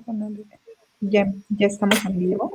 ponerle. Ya estamos en vivo.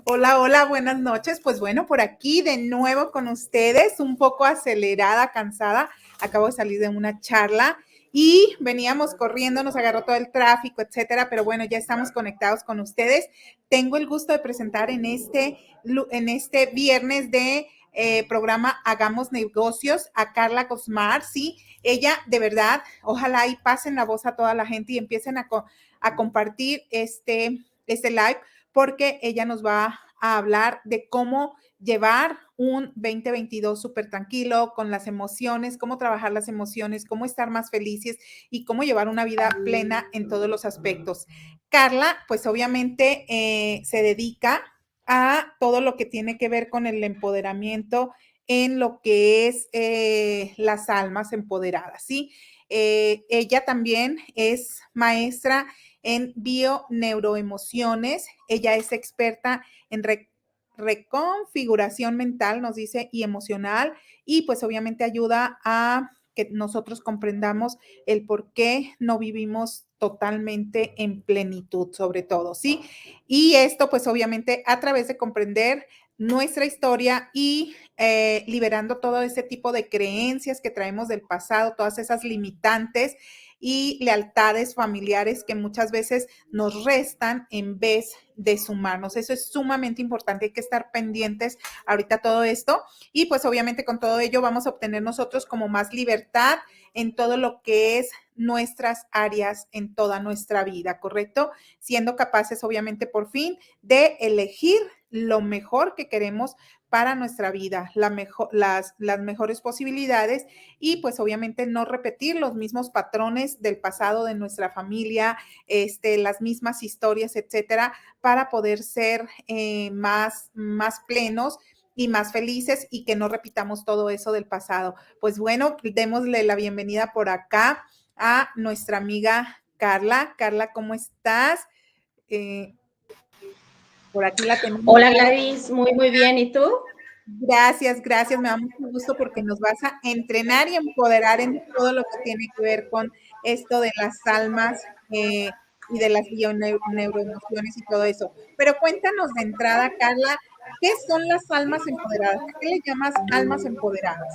Hola, hola, buenas noches. Pues bueno, por aquí de nuevo con ustedes, un poco acelerada, cansada. Acabo de salir de una charla y veníamos corriendo, nos agarró todo el tráfico, etcétera, pero bueno, ya estamos conectados con ustedes. Tengo el gusto de presentar en este viernes de programa Hagamos Negocios a Carla Cosmar, ¿sí? Ella, de verdad, ojalá y pasen la voz a toda la gente y empiecen a compartir este live, porque ella nos va a hablar de cómo llevar un 2022 súper tranquilo, con las emociones, cómo trabajar las emociones, cómo estar más felices y cómo llevar una vida plena en todos los aspectos. Carla, pues obviamente se dedica a todo lo que tiene que ver con el empoderamiento en lo que es las almas empoderadas, ¿sí? Ella también es maestra en bioneuroemociones. Ella es experta en reconfiguración mental, nos dice, y emocional, y pues obviamente ayuda a que nosotros comprendamos el por qué no vivimos totalmente en plenitud, sobre todo, ¿sí? Y esto pues obviamente a través de comprender nuestra historia y liberando todo ese tipo de creencias que traemos del pasado, todas esas limitantes y lealtades familiares que muchas veces nos restan en vez de sumarnos. Eso es sumamente importante, hay que estar pendientes ahorita todo esto y pues obviamente con todo ello vamos a obtener nosotros como más libertad en todo lo que es nuestras áreas en toda nuestra vida, ¿correcto? Siendo capaces obviamente por fin de elegir lo mejor que queremos para nuestra vida, las mejores posibilidades y pues obviamente no repetir los mismos patrones del pasado de nuestra familia, las mismas historias, etcétera, para poder ser más plenos y más felices y que no repitamos todo eso del pasado. Pues bueno, démosle la bienvenida por acá a nuestra amiga Carla. Carla, ¿cómo estás? Por aquí la tenemos. Hola Gladys, muy bien. ¿Y tú? Gracias, me da mucho gusto porque nos vas a entrenar y empoderar en todo lo que tiene que ver con esto de las almas y de las neuroemociones y todo eso. Pero cuéntanos de entrada, Carla, ¿qué son las almas empoderadas? ¿A qué le llamas almas empoderadas?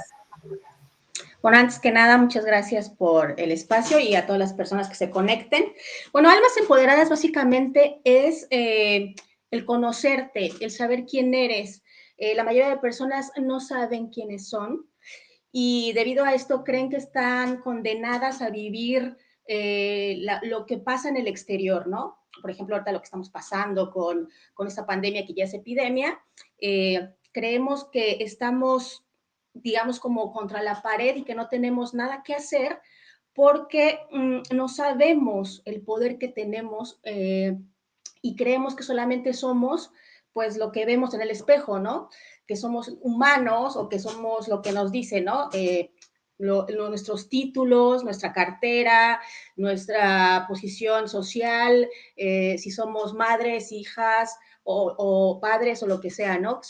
Bueno, antes que nada, muchas gracias por el espacio y a todas las personas que se conecten. Bueno, almas empoderadas básicamente es el conocerte, el saber quién eres. La mayoría de personas no saben quiénes son y debido a esto creen que están condenadas a vivir lo que pasa en el exterior, ¿no? Por ejemplo, ahorita lo que estamos pasando con esta pandemia que ya es epidemia, creemos que estamos, digamos, como contra la pared y que no tenemos nada que hacer porque no sabemos el poder que tenemos y creemos que solamente somos pues lo que vemos en el espejo, ¿no? Que somos humanos o que somos lo que nos dice, ¿no? Nuestros títulos, nuestra cartera, nuestra posición social, si somos madres, hijas o padres o lo que sea, ¿no?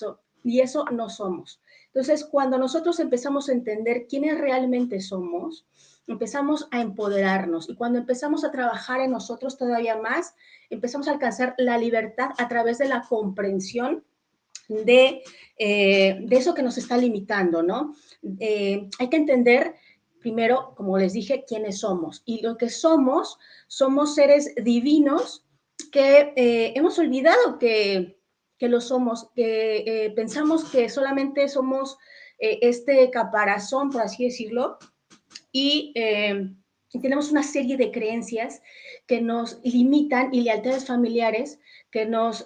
Y eso no somos. Entonces, cuando nosotros empezamos a entender quiénes realmente somos, empezamos a empoderarnos y cuando empezamos a trabajar en nosotros todavía más, empezamos a alcanzar la libertad a través de la comprensión de eso que nos está limitando, ¿no? Hay que entender primero, como les dije, quiénes somos. Y lo que somos seres divinos que hemos olvidado que lo somos, que pensamos que solamente somos este caparazón, por así decirlo, y tenemos una serie de creencias que nos limitan y lealtades familiares que nos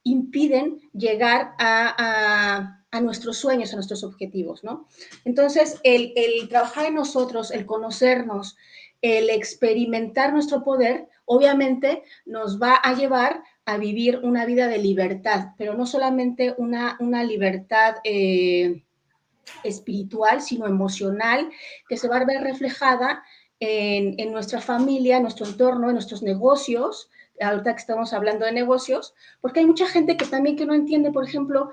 impiden llegar a nuestros sueños, a nuestros objetivos, ¿no? Entonces, el trabajar en nosotros, el conocernos, el experimentar nuestro poder, obviamente, nos va a llevar a vivir una vida de libertad, pero no solamente una libertad espiritual, sino emocional, que se va a ver reflejada en nuestra familia, en nuestro entorno, en nuestros negocios, ahorita que estamos hablando de negocios, porque hay mucha gente que también que no entiende, por ejemplo,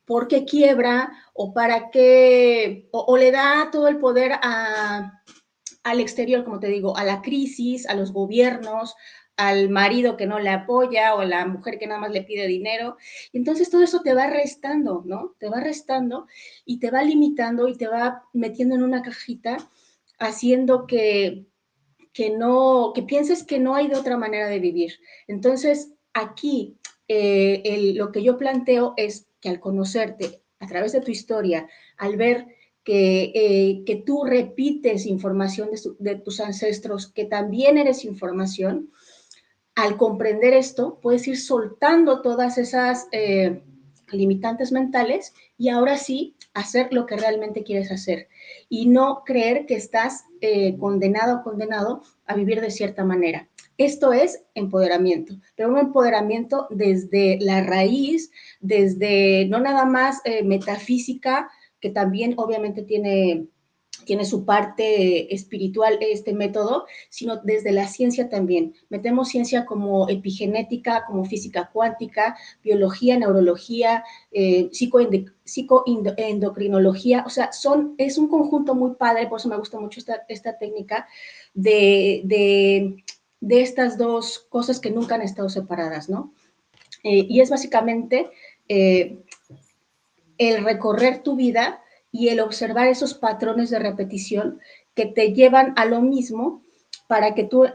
por qué quiebra o para qué, o le da todo el poder al exterior, como te digo, a la crisis, a los gobiernos, al marido que no le apoya o a la mujer que nada más le pide dinero. Y entonces todo eso te va restando, ¿no? Te va restando y te va limitando y te va metiendo en una cajita, haciendo que pienses que no hay de otra manera de vivir. Entonces, aquí lo que yo planteo es que al conocerte a través de tu historia, al ver que tú repites información de tus ancestros, que también eres información, al comprender esto, puedes ir soltando todas esas limitantes mentales y ahora sí hacer lo que realmente quieres hacer y no creer que estás condenado o condenado a vivir de cierta manera. Esto es empoderamiento, pero un empoderamiento desde la raíz, desde no nada más metafísica, que también obviamente tiene su parte espiritual este método, sino desde la ciencia también. Metemos ciencia como epigenética, como física cuántica, biología, neurología, psicoendocrinología, o sea, es un conjunto muy padre, por eso me gusta mucho esta técnica de estas dos cosas que nunca han estado separadas, ¿no? Y es básicamente el recorrer tu vida y el observar esos patrones de repetición que te llevan a lo mismo para que tú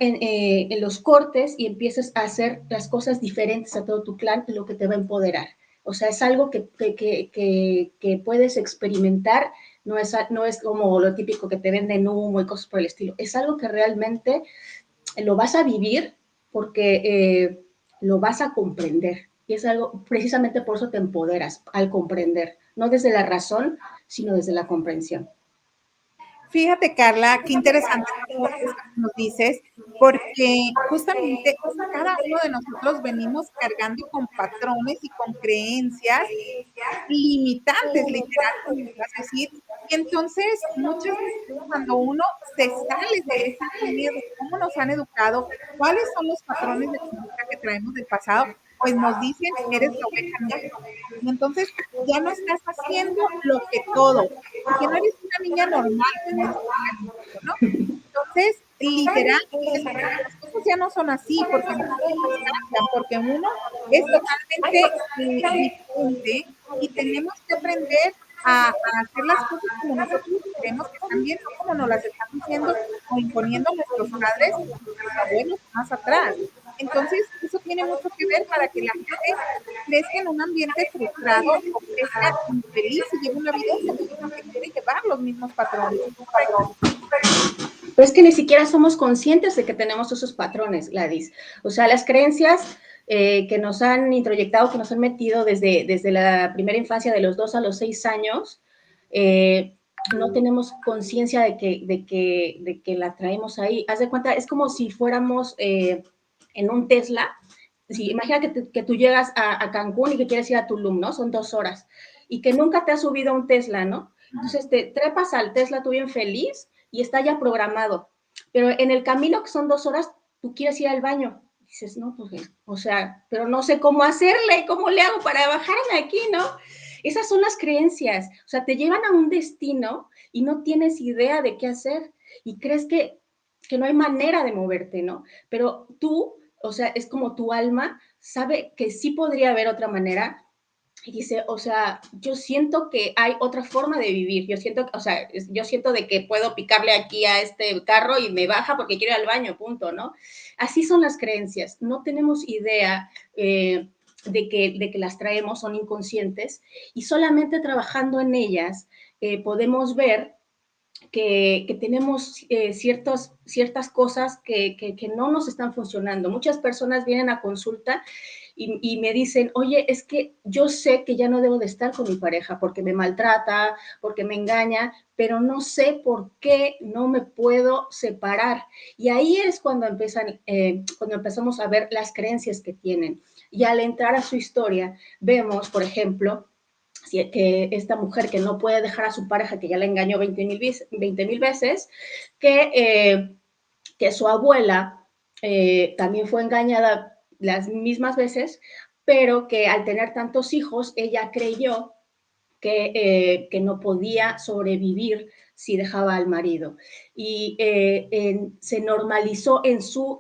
los cortes y empieces a hacer las cosas diferentes a todo tu clan, lo que te va a empoderar. O sea, es algo que puedes experimentar, no es como lo típico que te venden humo y cosas por el estilo. Es algo que realmente lo vas a vivir porque lo vas a comprender. Y es algo, precisamente por eso te empoderas, al comprender, no desde la razón, sino desde la comprensión. Fíjate, Carla, qué interesante todo esto que nos dices, porque justamente cada uno de nosotros venimos cargando con patrones y con creencias limitantes, literal, como vas a decir. Y entonces, muchas veces cuando uno se sale de esa línea de cómo nos han educado, cuáles son los patrones de conducta que traemos del pasado, pues nos dicen, eres la oveja negra. Y entonces ya no estás haciendo lo que todo, porque no eres una niña normal, como dice el dicho, ¿no? Entonces, literal, dices, las cosas ya no son así, porque las cosas cambian, porque uno es totalmente diferente y tenemos que aprender a hacer las cosas como nosotros creemos que están bien, no como nos las están diciendo o imponiendo nuestros padres o nuestros abuelos más atrás. Entonces, eso tiene mucho que ver para que la gente crezca en un ambiente frustrado o crezca infeliz y lleve una vida infeliz porque quiere llevar los mismos patrones. ¿Es correcto? Pero es que ni siquiera somos conscientes de que tenemos esos patrones, Gladys. O sea, las creencias que nos han introyectado, que nos han metido desde la primera infancia, de los 2 a los 6 años, no tenemos conciencia de que la traemos ahí. Haz de cuenta, es como si fuéramos en un Tesla. Sí, imagina que tú llegas a Cancún y que quieres ir a Tulum, ¿no? Son 2 horas. Y que nunca te has subido a un Tesla, ¿no? Entonces te trepas al Tesla tú bien feliz y está ya programado. Pero en el camino, que son 2 horas, tú quieres ir al baño. Dices, no, pues, o sea, pero no sé cómo hacerle, cómo le hago para bajarme aquí, ¿no? Esas son las creencias. O sea, te llevan a un destino y no tienes idea de qué hacer y crees que no hay manera de moverte, ¿no? Pero tú, o sea, es como tu alma sabe que sí podría haber otra manera y dice, o sea, yo siento que hay otra forma de vivir, yo siento, o sea, yo siento de que puedo picarle aquí a este carro y me baja porque quiero ir al baño, punto, ¿no? Así son las creencias, no tenemos idea de que las traemos, son inconscientes, y solamente trabajando en ellas podemos ver que tenemos ciertas cosas que no nos están funcionando. Muchas personas vienen a consulta y me dicen, oye, es que yo sé que ya no debo de estar con mi pareja porque me maltrata, porque me engaña, pero no sé por qué no me puedo separar. Y ahí es cuando empezamos a ver las creencias que tienen. Y al entrar a su historia, vemos, por ejemplo, que esta mujer que no puede dejar a su pareja, que ya la engañó 20,000 veces, que su abuela también fue engañada las mismas veces, pero que al tener tantos hijos, ella creyó que no podía sobrevivir si dejaba al marido. Y se normalizó en su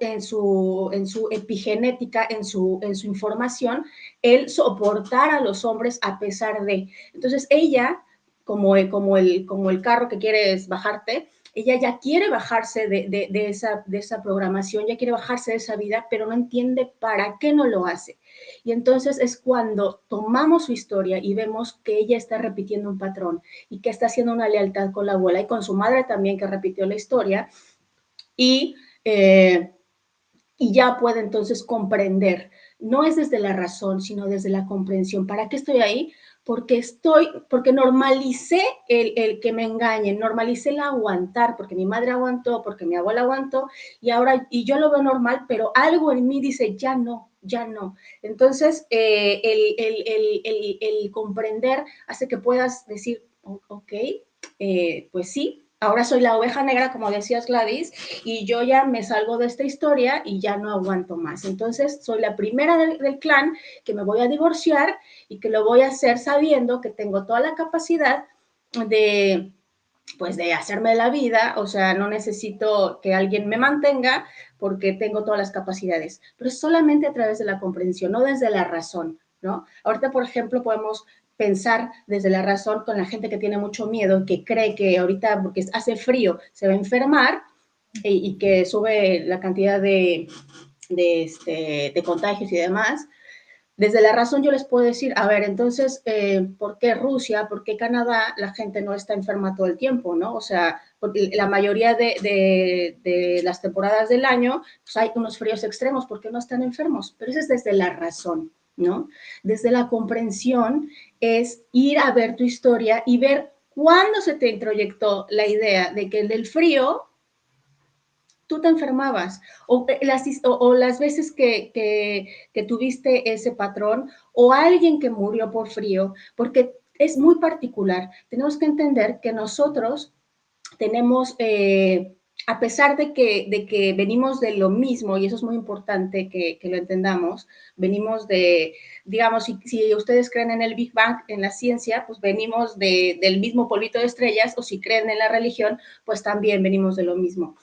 epigenética, en su información, el soportar a los hombres a pesar de. Entonces ella, como el carro que quieres bajarte, ella ya quiere bajarse de esa programación, ya quiere bajarse de esa vida, pero no entiende para qué no lo hace. Y entonces es cuando tomamos su historia y vemos que ella está repitiendo un patrón y que está haciendo una lealtad con la abuela y con su madre también, que repitió la historia, y, eh, y ya puede entonces comprender. No es desde la razón, sino desde la comprensión. ¿Para qué estoy ahí? Porque normalicé el que me engañen, normalicé el aguantar, porque mi madre aguantó, porque mi abuela aguantó, y yo lo veo normal, pero algo en mí dice, ya no, ya no. Entonces, el comprender hace que puedas decir, ok, pues sí, ahora soy la oveja negra, como decías Gladys, y yo ya me salgo de esta historia y ya no aguanto más. Entonces, soy la primera del clan que me voy a divorciar y que lo voy a hacer sabiendo que tengo toda la capacidad de, pues, de hacerme la vida, o sea, no necesito que alguien me mantenga porque tengo todas las capacidades, pero es solamente a través de la comprensión, no desde la razón, ¿no? Ahorita, por ejemplo, podemos pensar desde la razón con la gente que tiene mucho miedo, que cree que ahorita porque hace frío se va a enfermar y que sube la cantidad de contagios y demás. Desde la razón yo les puedo decir, a ver, entonces, ¿por qué Rusia, por qué Canadá la gente no está enferma todo el tiempo, ¿no? O sea, porque la mayoría de las temporadas del año, pues hay unos fríos extremos, ¿por qué no están enfermos? Pero eso es desde la razón, ¿no? Desde la comprensión es ir a ver tu historia y ver cuándo se te introyectó la idea de que el frío tú te enfermabas o las veces que tuviste ese patrón o alguien que murió por frío, porque es muy particular. Tenemos que entender que nosotros tenemos, a pesar de que venimos de lo mismo, y eso es muy importante que lo entendamos, venimos digamos, si ustedes creen en el Big Bang, en la ciencia, pues venimos del mismo polvito de estrellas, o si creen en la religión, pues también venimos de lo mismo.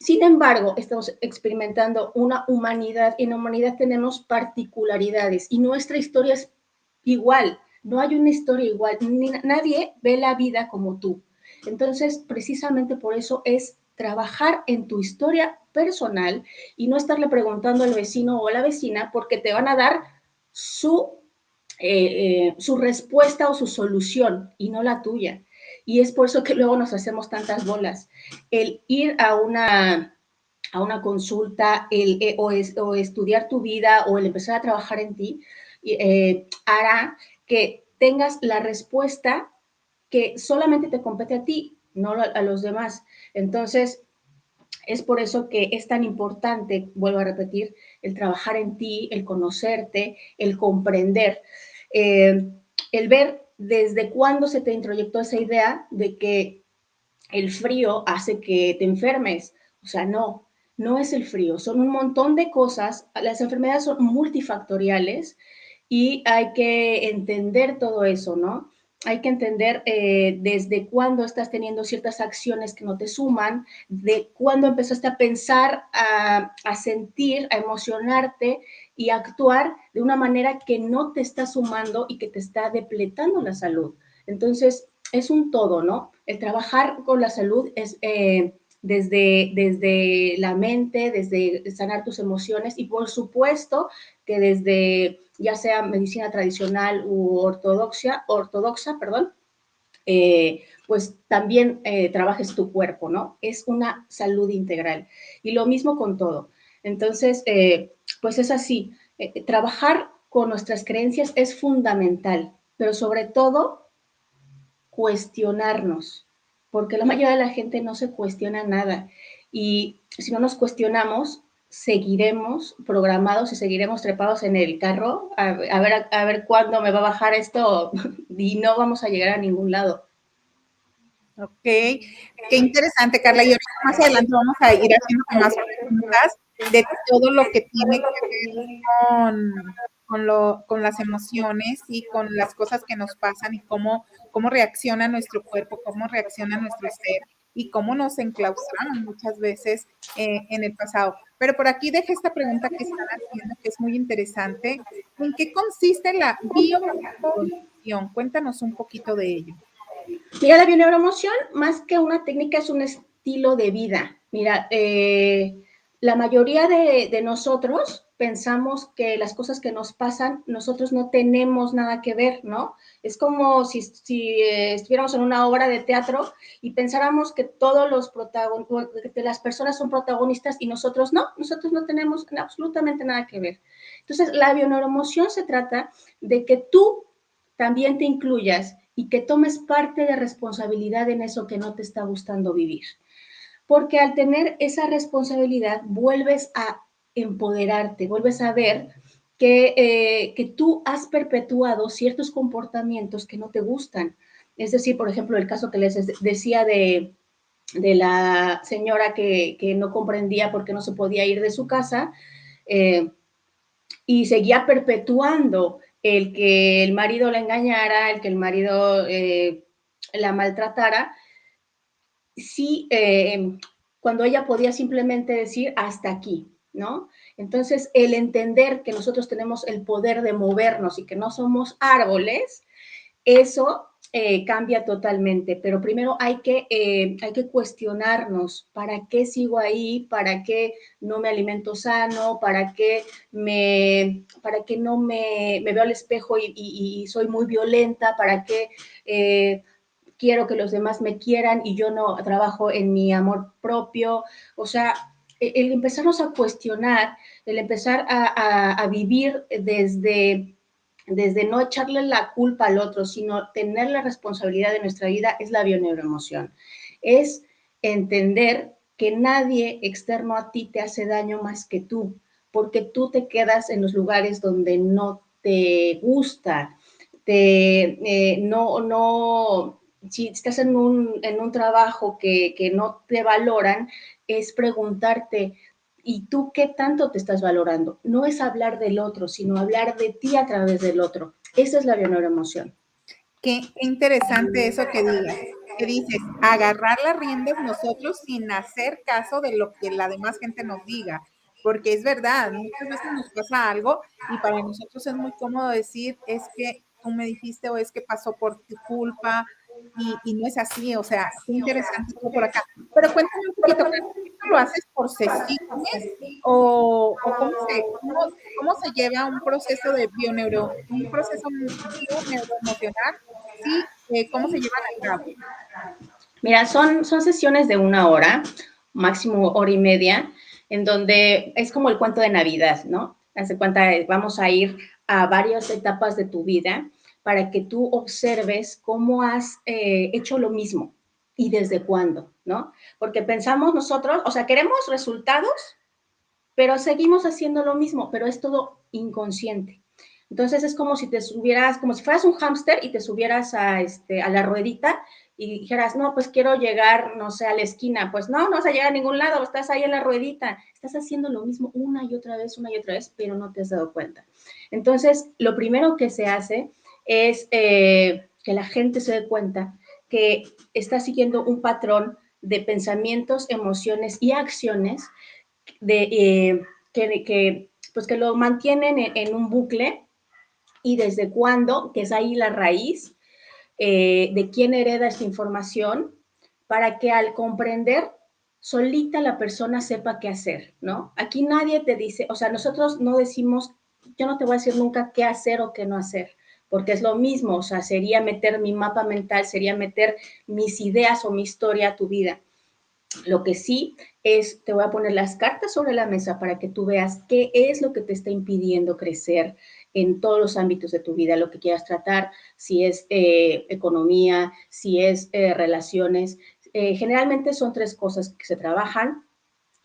Sin embargo, estamos experimentando una humanidad y en la humanidad tenemos particularidades y nuestra historia es igual, no hay una historia igual, nadie ve la vida como tú. Entonces, precisamente por eso es trabajar en tu historia personal y no estarle preguntando al vecino o a la vecina porque te van a dar su, su respuesta o su solución y no la tuya. Y es por eso que luego nos hacemos tantas bolas. El ir a una consulta o estudiar tu vida o el empezar a trabajar en ti hará que tengas la respuesta que solamente te compete a ti, no a los demás. Entonces, es por eso que es tan importante, vuelvo a repetir, el trabajar en ti, el conocerte, el comprender, eh, el ver desde cuándo se te introyectó esa idea de que el frío hace que te enfermes. O sea, no, no es el frío, son un montón de cosas. Las enfermedades son multifactoriales y hay que entender todo eso, ¿no? Hay que entender desde cuándo estás teniendo ciertas acciones que no te suman, de cuándo empezaste a pensar, a sentir, a emocionarte y a actuar de una manera que no te está sumando y que te está depletando la salud. Entonces, es un todo, ¿no? El trabajar con la salud es desde la mente, desde sanar tus emociones y por supuesto que desde ya sea medicina tradicional u ortodoxa, perdón, pues también trabajes tu cuerpo, ¿no? Es una salud integral. Y lo mismo con todo. Entonces, pues es así. Trabajar con nuestras creencias es fundamental, pero sobre todo cuestionarnos, porque la mayoría de la gente no se cuestiona nada. Y si no nos cuestionamos, seguiremos programados y seguiremos trepados en el carro a ver cuándo me va a bajar esto y no vamos a llegar a ningún lado. Ok, qué interesante, Carla. Y ahorita más adelante vamos a ir haciendo más preguntas de todo lo que tiene que ver con las emociones y con las cosas que nos pasan y cómo reacciona nuestro cuerpo, cómo reacciona nuestro ser y cómo nos enclaustramos muchas veces en el pasado. Pero por aquí deje esta pregunta que están haciendo, que es muy interesante. ¿En qué consiste la bioneuroemoción? Cuéntanos un poquito de ello. Mira, la bioneuroemoción, más que una técnica, es un estilo de vida. Mira, la mayoría de nosotros pensamos que las cosas que nos pasan, nosotros no tenemos nada que ver, ¿no? Es como si estuviéramos en una obra de teatro y pensáramos que todos los que las personas son protagonistas y nosotros no tenemos absolutamente nada que ver. Entonces, la bioneuroemoción se trata de que tú también te incluyas y que tomes parte de responsabilidad en eso que no te está gustando vivir. Porque al tener esa responsabilidad vuelves a empoderarte, vuelves a ver que tú has perpetuado ciertos comportamientos que no te gustan. Es decir, por ejemplo, el caso que les decía de la señora que no comprendía por qué no se podía ir de su casa, eh, y seguía perpetuando el que el marido la engañara, el que el marido la maltratara, sí, cuando ella podía simplemente decir hasta aquí, ¿no? Entonces, el entender que nosotros tenemos el poder de movernos y que no somos árboles, eso cambia totalmente, pero primero hay que cuestionarnos para qué sigo ahí, para qué no me alimento sano, para qué no me veo al espejo y soy muy violenta, para qué quiero que los demás me quieran y yo no trabajo en mi amor propio. O sea, el empezarnos a cuestionar, el empezar a vivir desde no echarle la culpa al otro, sino tener la responsabilidad de nuestra vida, es la bioneuroemoción. Es entender que nadie externo a ti te hace daño más que tú, porque tú te quedas en los lugares donde no te gusta, no, si estás en un trabajo que no te valoran, es preguntarte, ¿y tú qué tanto te estás valorando? No es hablar del otro, sino hablar de ti a través del otro. Esa es la bioneuroemoción. Qué interesante eso que digas, que dices, agarrar las riendas nosotros sin hacer caso de lo que la demás gente nos diga, porque es verdad, muchas veces nos pasa algo y para nosotros es muy cómodo decir, es que tú me dijiste o es que pasó por tu culpa y no es así, o sea, qué interesante todo por acá. Pero cuéntame un poquito, ¿esto lo haces por sesiones o cómo se lleva un proceso de un proceso bioneuroemocional? Sí, ¿cómo se llevan a cabo? Mira, son sesiones de una hora, máximo hora y media, en donde es como el cuento de Navidad, ¿no? Hace cuenta, vamos a ir a varias etapas de tu vida para que tú observes cómo has hecho lo mismo y desde cuándo, ¿no? Porque pensamos nosotros, o sea, queremos resultados, pero seguimos haciendo lo mismo, pero es todo inconsciente. Entonces es como si te subieras, como si fueras un hámster y te subieras a la ruedita y dijeras, no, pues quiero llegar, no sé, a la esquina. Pues no vas a llegar a ningún lado, estás ahí en la ruedita. Estás haciendo lo mismo una y otra vez, pero no te has dado cuenta. Entonces, lo primero que se hace es que la gente se dé cuenta que está siguiendo un patrón de pensamientos, emociones y acciones de, pues que lo mantienen en un bucle y desde cuándo, que es ahí la raíz de quién hereda esta información, para que al comprender, solita la persona sepa qué hacer, ¿no? Aquí nadie te dice, o sea, nosotros no decimos, yo no te voy a decir nunca qué hacer o qué no hacer, porque es lo mismo, o sea, sería meter mi mapa mental, sería meter mis ideas o mi historia a tu vida. Lo que sí es, te voy a poner las cartas sobre la mesa para que tú veas qué es lo que te está impidiendo crecer en todos los ámbitos de tu vida, lo que quieras tratar, si es economía, si es relaciones. Generalmente son tres cosas que se trabajan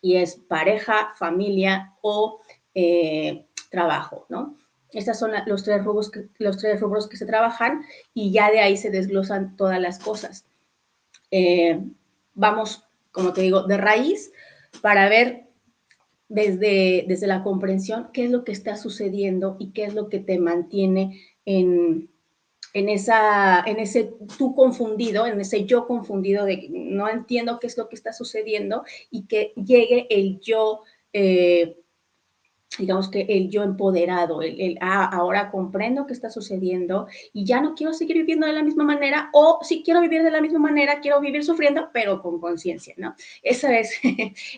y es pareja, familia o trabajo, ¿no? Estos son los tres rubros que se trabajan y ya de ahí se desglosan todas las cosas. Eh, Vamos, como te digo, de raíz para ver desde la comprensión qué es lo que está sucediendo y qué es lo que te mantiene en ese tú confundido, en ese yo confundido de no entiendo qué es lo que está sucediendo y que llegue el yo digamos que el yo empoderado, ahora comprendo qué está sucediendo y ya no quiero seguir viviendo de la misma manera, o si quiero vivir de la misma manera, quiero vivir sufriendo, pero con conciencia, ¿no? Eso es,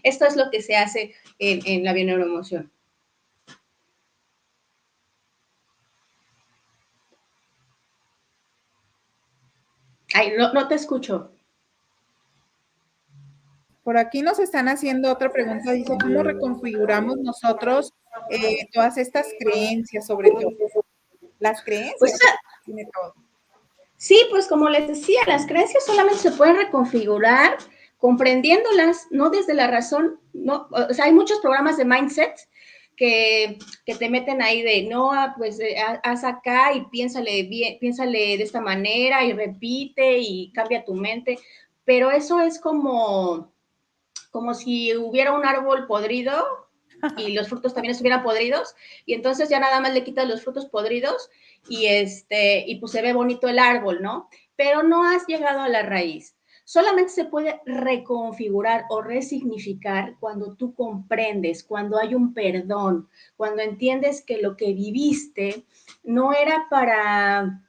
esto es lo que se hace en la bioneuroemoción. Ay, no te escucho. Por aquí nos están haciendo otra pregunta, dice, ¿cómo reconfiguramos nosotros todas estas creencias, sobre todo? Las Pues creencias, tiene todo. sí, pues como les decía, las creencias solamente se pueden reconfigurar comprendiéndolas, no desde la razón, no, o sea, hay muchos programas de mindset que te meten ahí de, no, pues haz acá y piénsale bien, piénsale de esta manera y repite y cambia tu mente, pero eso es como si hubiera un árbol podrido y los frutos también estuvieran podridos, y entonces ya nada más le quitas los frutos podridos y pues se ve bonito el árbol, ¿no? Pero no has llegado a la raíz. Solamente se puede reconfigurar o resignificar cuando tú comprendes, cuando hay un perdón, cuando entiendes que lo que viviste no era para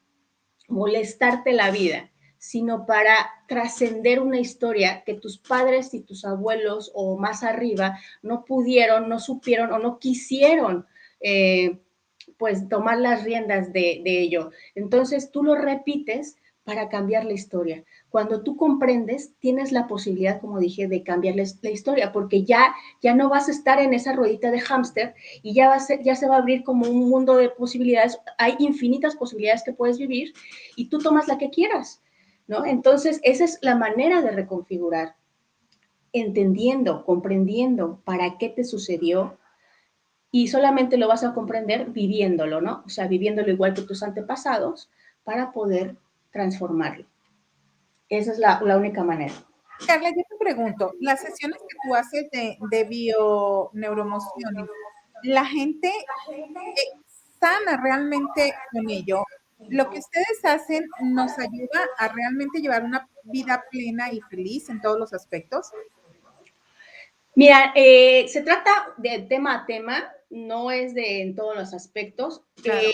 molestarte la vida, sino para trascender una historia que tus padres y tus abuelos o más arriba no pudieron, no supieron o no quisieron pues tomar las riendas de ello. Entonces tú lo repites para cambiar la historia. Cuando tú comprendes, tienes la posibilidad, como dije, de cambiar la historia, porque ya no vas a estar en esa ruedita de hámster y ya se va a abrir como un mundo de posibilidades. Hay infinitas posibilidades que puedes vivir y tú tomas la que quieras, ¿no? Entonces, esa es la manera de reconfigurar, entendiendo, comprendiendo para qué te sucedió, y solamente lo vas a comprender viviéndolo, ¿no? O sea, viviéndolo igual que tus antepasados para poder transformarlo. Esa es la única manera. Carla, yo te pregunto, las sesiones que tú haces de bioneuroemociones, ¿la gente sana realmente con ello? ¿Lo que ustedes hacen nos ayuda a realmente llevar una vida plena y feliz en todos los aspectos? Mira, se trata de tema a tema, no es de en todos los aspectos. Claro.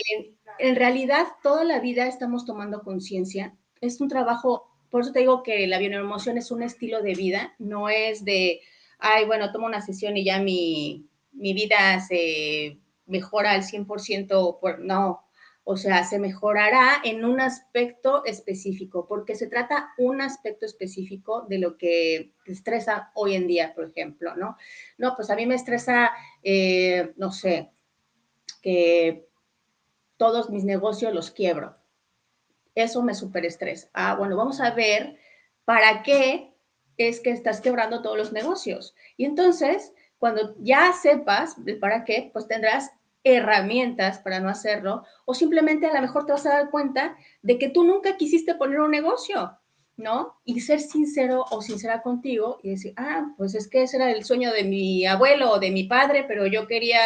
En realidad, toda la vida estamos tomando conciencia. Es un trabajo, por eso te digo que la bioneuroemoción es un estilo de vida, no es de, ay, bueno, tomo una sesión y ya mi vida se mejora al 100%, no, o sea, se mejorará en un aspecto específico, porque se trata un aspecto específico de lo que te estresa hoy en día, por ejemplo, ¿no? No, pues a mí me estresa, no sé, que todos mis negocios los quiebro. Eso me superestresa. Ah, bueno, vamos a ver para qué es que estás quebrando todos los negocios. Y entonces, cuando ya sepas el para qué, pues tendrás herramientas para no hacerlo, o simplemente a lo mejor te vas a dar cuenta de que tú nunca quisiste poner un negocio, ¿no? Y ser sincero o sincera contigo y decir, ah, pues es que ese era el sueño de mi abuelo o de mi padre, pero yo quería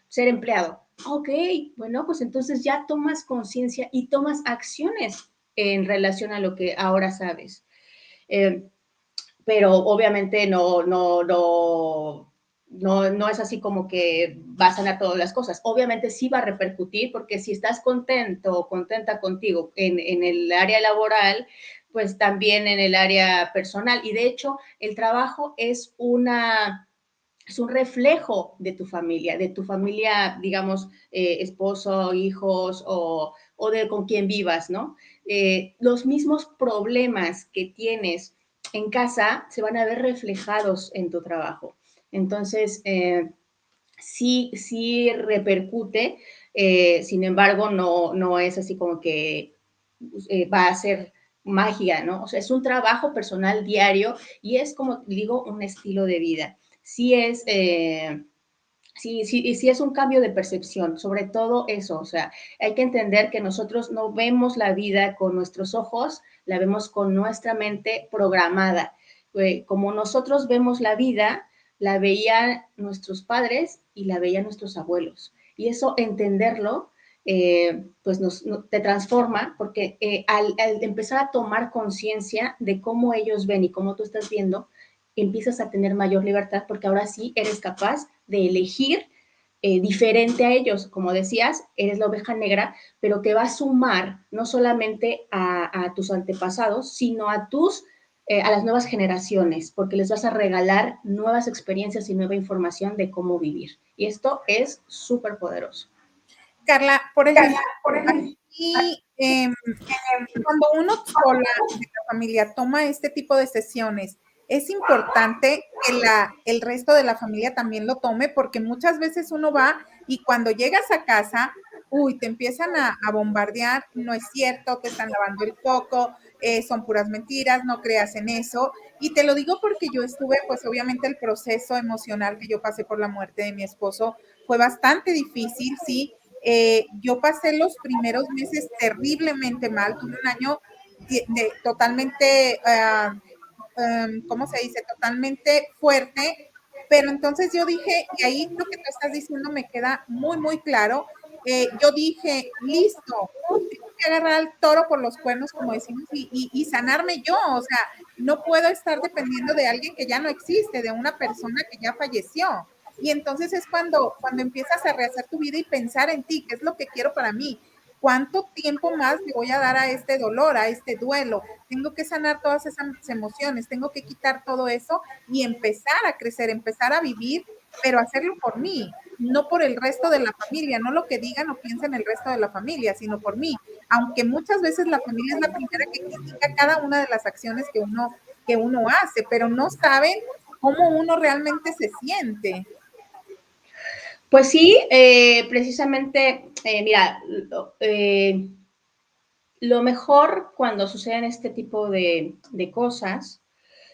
ser empleado. Ok, bueno, pues entonces ya tomas conciencia y tomas acciones en relación a lo que ahora sabes. Eh, pero obviamente no es así como que va a sanar todas las cosas. Obviamente sí va a repercutir, porque si estás contento o contenta contigo en el área laboral, pues también en el área personal. Y de hecho, el trabajo es un reflejo de tu familia, digamos, esposo, hijos o de con quien vivas, ¿no? Los mismos problemas que tienes en casa se van a ver reflejados en tu trabajo. Entonces, sí repercute, sin embargo, no es así como que va a ser magia, ¿no? O sea, es un trabajo personal diario y es, como digo, un estilo de vida. Sí es, sí es un cambio de percepción, sobre todo eso, o sea, hay que entender que nosotros no vemos la vida con nuestros ojos, la vemos con nuestra mente programada. Como nosotros vemos la vida, la veían nuestros padres y la veían nuestros abuelos. Y eso, entenderlo, pues te transforma, porque al empezar a tomar conciencia de cómo ellos ven y cómo tú estás viendo, empiezas a tener mayor libertad, porque ahora sí eres capaz de elegir diferente a ellos. Como decías, eres la oveja negra, pero que va a sumar no solamente a tus antepasados, sino a las nuevas generaciones, porque les vas a regalar nuevas experiencias y nueva información de cómo vivir. Y esto es súper poderoso. Carla, por ejemplo, aquí, cuando uno sola de la familia toma este tipo de sesiones, es importante que el resto de la familia también lo tome, porque muchas veces uno va y cuando llegas a casa, uy, te empiezan a bombardear, no es cierto, te están lavando el coco, son puras mentiras, no creas en eso. Y te lo digo porque yo estuve, pues obviamente el proceso emocional que yo pasé por la muerte de mi esposo fue bastante difícil, sí. Yo pasé los primeros meses terriblemente mal, tuve un año totalmente, ¿cómo se dice? Totalmente fuerte, pero entonces yo dije, y ahí lo que tú estás diciendo me queda muy, muy claro, yo dije, listo, tengo que agarrar al toro por los cuernos, como decimos, y sanarme yo, o sea, no puedo estar dependiendo de alguien que ya no existe, de una persona que ya falleció. Y entonces es cuando empiezas a rehacer tu vida y pensar en ti, qué es lo que quiero para mí, cuánto tiempo más le voy a dar a este dolor, a este duelo. Tengo que sanar todas esas emociones, tengo que quitar todo eso y empezar a crecer, empezar a vivir, pero hacerlo por mí, no por el resto de la familia, no lo que digan o piensen el resto de la familia, sino por mí. Aunque muchas veces la familia es la primera que critica cada una de las acciones que uno hace, pero no saben cómo uno realmente se siente. Pues sí, precisamente, mira, lo mejor cuando suceden este tipo de cosas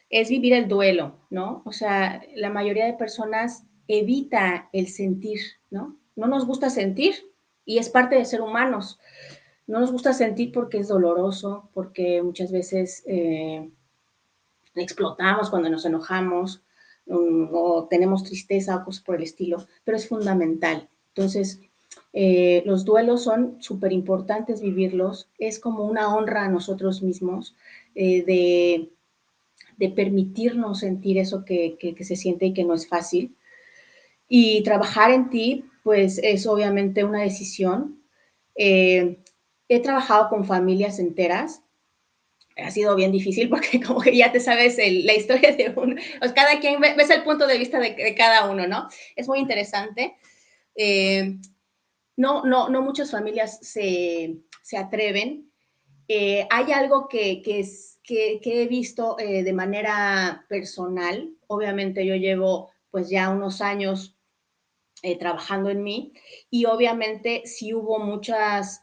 es vivir el duelo, ¿no? O sea, la mayoría de personas evita el sentir, ¿no? No nos gusta sentir y es parte de ser humanos. No nos gusta sentir porque es doloroso, porque muchas veces explotamos cuando nos enojamos o tenemos tristeza o cosas por el estilo, pero es fundamental. Entonces, los duelos son súper importantes vivirlos, es como una honra a nosotros mismos de permitirnos sentir eso que se siente y que no es fácil. Y trabajar en ti, pues es obviamente una decisión. He trabajado con familias enteras, ha sido bien difícil porque como que ya te sabes la historia de uno, pues cada quien ves el punto de vista de cada uno, ¿no? Es muy interesante. No muchas familias se atreven. Hay algo que he visto de manera personal. Obviamente yo llevo pues ya unos años trabajando en mí y obviamente sí hubo muchas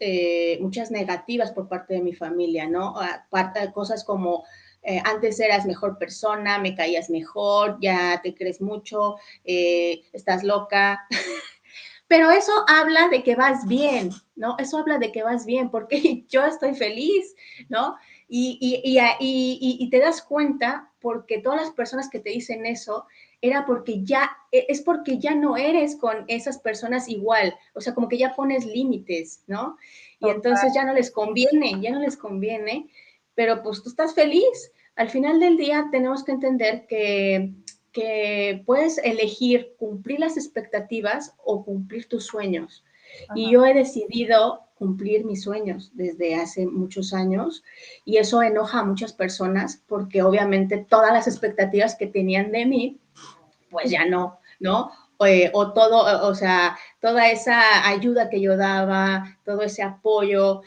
negativas por parte de mi familia, ¿no? Cosas como antes eras mejor persona, me caías mejor, ya te crees mucho, estás loca. Pero eso habla de que vas bien, ¿no? Eso habla de que vas bien, porque yo estoy feliz, ¿no? Y te das cuenta porque todas las personas que te dicen eso es porque ya no eres con esas personas igual, o sea, como que ya pones límites, ¿no? Y entonces ya no les conviene, pero pues tú estás feliz. Al final del día tenemos que entender que puedes elegir cumplir las expectativas o cumplir tus sueños. Y Ajá. yo he decidido cumplir mis sueños desde hace muchos años y eso enoja a muchas personas porque obviamente todas las expectativas que tenían de mí, pues ya no, ¿no? o todo, o sea, toda esa ayuda que yo daba, todo ese apoyo,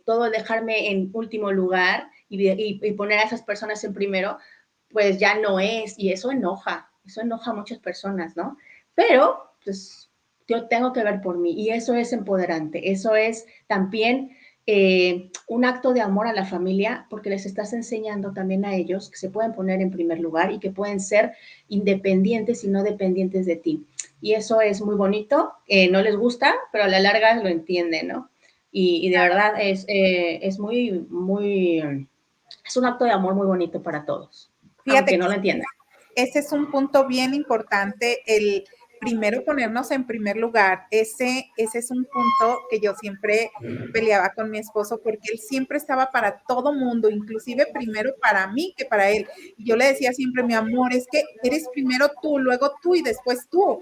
todo dejarme en último lugar y poner a esas personas en primero, pues ya no es, y eso enoja a muchas personas, ¿no? Pero, pues, yo tengo que ver por mí, y eso es empoderante, eso es también un acto de amor a la familia, porque les estás enseñando también a ellos que se pueden poner en primer lugar y que pueden ser independientes y no dependientes de ti. Y eso es muy bonito, no les gusta, pero a la larga lo entienden, ¿no? Y de verdad es muy, muy, es un acto de amor muy bonito para todos, Fíjate aunque que no lo entiendan. ese es un punto bien importante, el primero ponernos en primer lugar. Ese es un punto que yo siempre peleaba con mi esposo porque él siempre estaba para todo mundo, inclusive primero para mí que para él. Y yo le decía siempre, mi amor, es que eres primero tú, luego tú y después yo.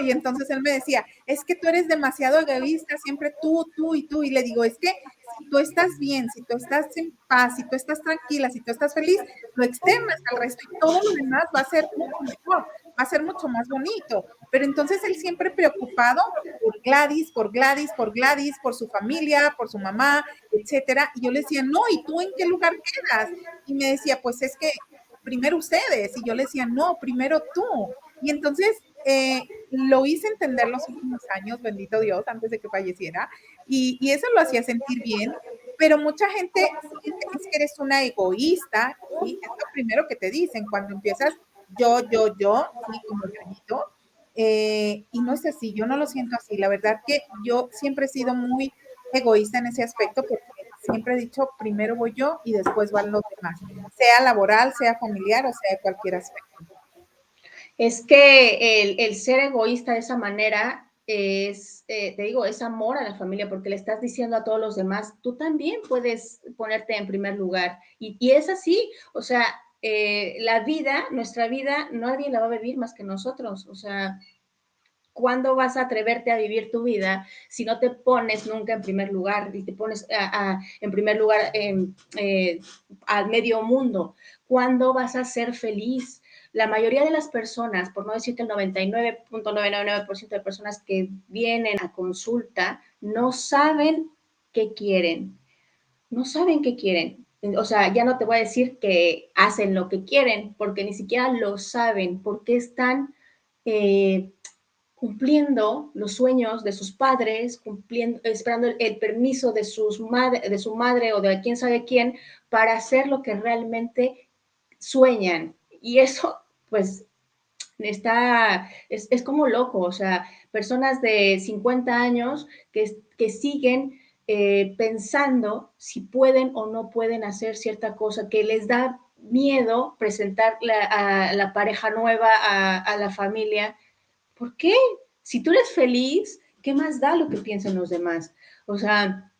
Y entonces él me decía, es que tú eres demasiado egoísta, siempre tú y tú. Y le digo, es que si tú estás bien, si tú estás en paz, si tú estás tranquila, si tú estás feliz, lo externas al resto y todo lo demás va a ser mucho mejor, va a ser mucho más bonito. Pero entonces él siempre preocupado por Gladys, por Gladys, por Gladys, por su familia, por su mamá, etcétera. Y yo le decía, no, ¿y tú en qué lugar quedas? Y me decía, pues es que primero ustedes. Y yo le decía, no, primero tú. Y entonces lo hice entender los últimos años, bendito Dios, antes de que falleciera, y eso lo hacía sentir bien, pero mucha gente siente es que eres una egoísta, ¿sí? Es lo primero que te dicen cuando empiezas yo, ¿sí? Como yoyito, y no es así, yo no lo siento así, la verdad que yo siempre he sido muy egoísta en ese aspecto porque siempre he dicho, primero voy yo y después van los demás, sea laboral, sea familiar o sea cualquier aspecto. Es que el ser egoísta de esa manera es, te digo, es amor a la familia, porque le estás diciendo a todos los demás, tú también puedes ponerte en primer lugar. Y es así, o sea, la vida, nuestra vida, nadie la va a vivir más que nosotros. O sea, ¿cuándo vas a atreverte a vivir tu vida si no te pones nunca en primer lugar y te pones en primer lugar al medio mundo? ¿Cuándo vas a ser feliz? La mayoría de las personas, por no decir que el 99.999% de personas que vienen a consulta, no saben qué quieren. No saben qué quieren. O sea, ya no te voy a decir que hacen lo que quieren, porque ni siquiera lo saben, porque están cumpliendo los sueños de sus padres, cumpliendo, esperando el permiso de, de su madre o de quién sabe quién para hacer lo que realmente sueñan. Y eso, pues, es como loco, o sea, personas de 50 años que siguen pensando si pueden o no pueden hacer cierta cosa, que les da miedo presentar a la pareja nueva, a la familia. ¿Por qué? Si tú eres feliz, ¿qué más da lo que piensen los demás? O sea,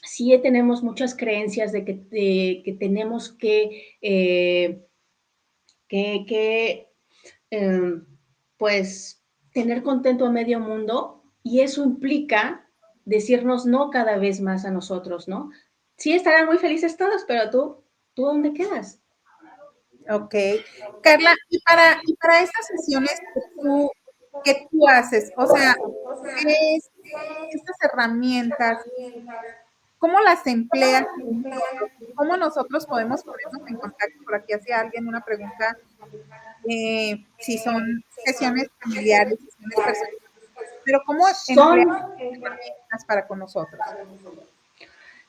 sí tenemos muchas creencias de que tenemos que eh, pues, tener contento a medio mundo y eso implica decirnos no cada vez más a nosotros, ¿no? Sí estarán muy felices todos, pero ¿tú dónde quedas? Ok. Carla, y para estas sesiones que tú haces, o sea, es, estas herramientas, ¿cómo las empleas con nosotros? ¿Cómo nosotros podemos ponernos en contacto? Por aquí hacía alguien una pregunta, si son sesiones familiares, sesiones personales, pero ¿cómo Son emplear herramientas para con nosotros?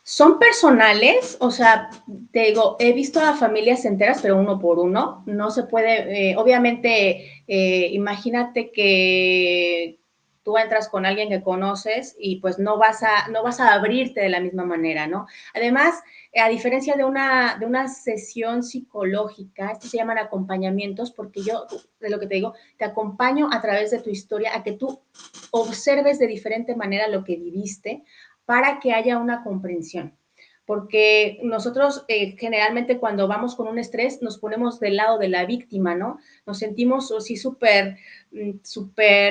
Son personales, o sea, te digo, he visto a familias enteras, pero uno por uno. No se puede, obviamente, imagínate que tú entras con alguien que conoces y pues no vas a abrirte de la misma manera, ¿no? Además, a diferencia de una sesión psicológica, estos se llaman acompañamientos, porque yo, de lo que te digo, te acompaño a través de tu historia a que tú observes de diferente manera lo que viviste, para que haya una comprensión. Porque nosotros generalmente cuando vamos con un estrés nos ponemos del lado de la víctima, ¿no? Nos sentimos así súper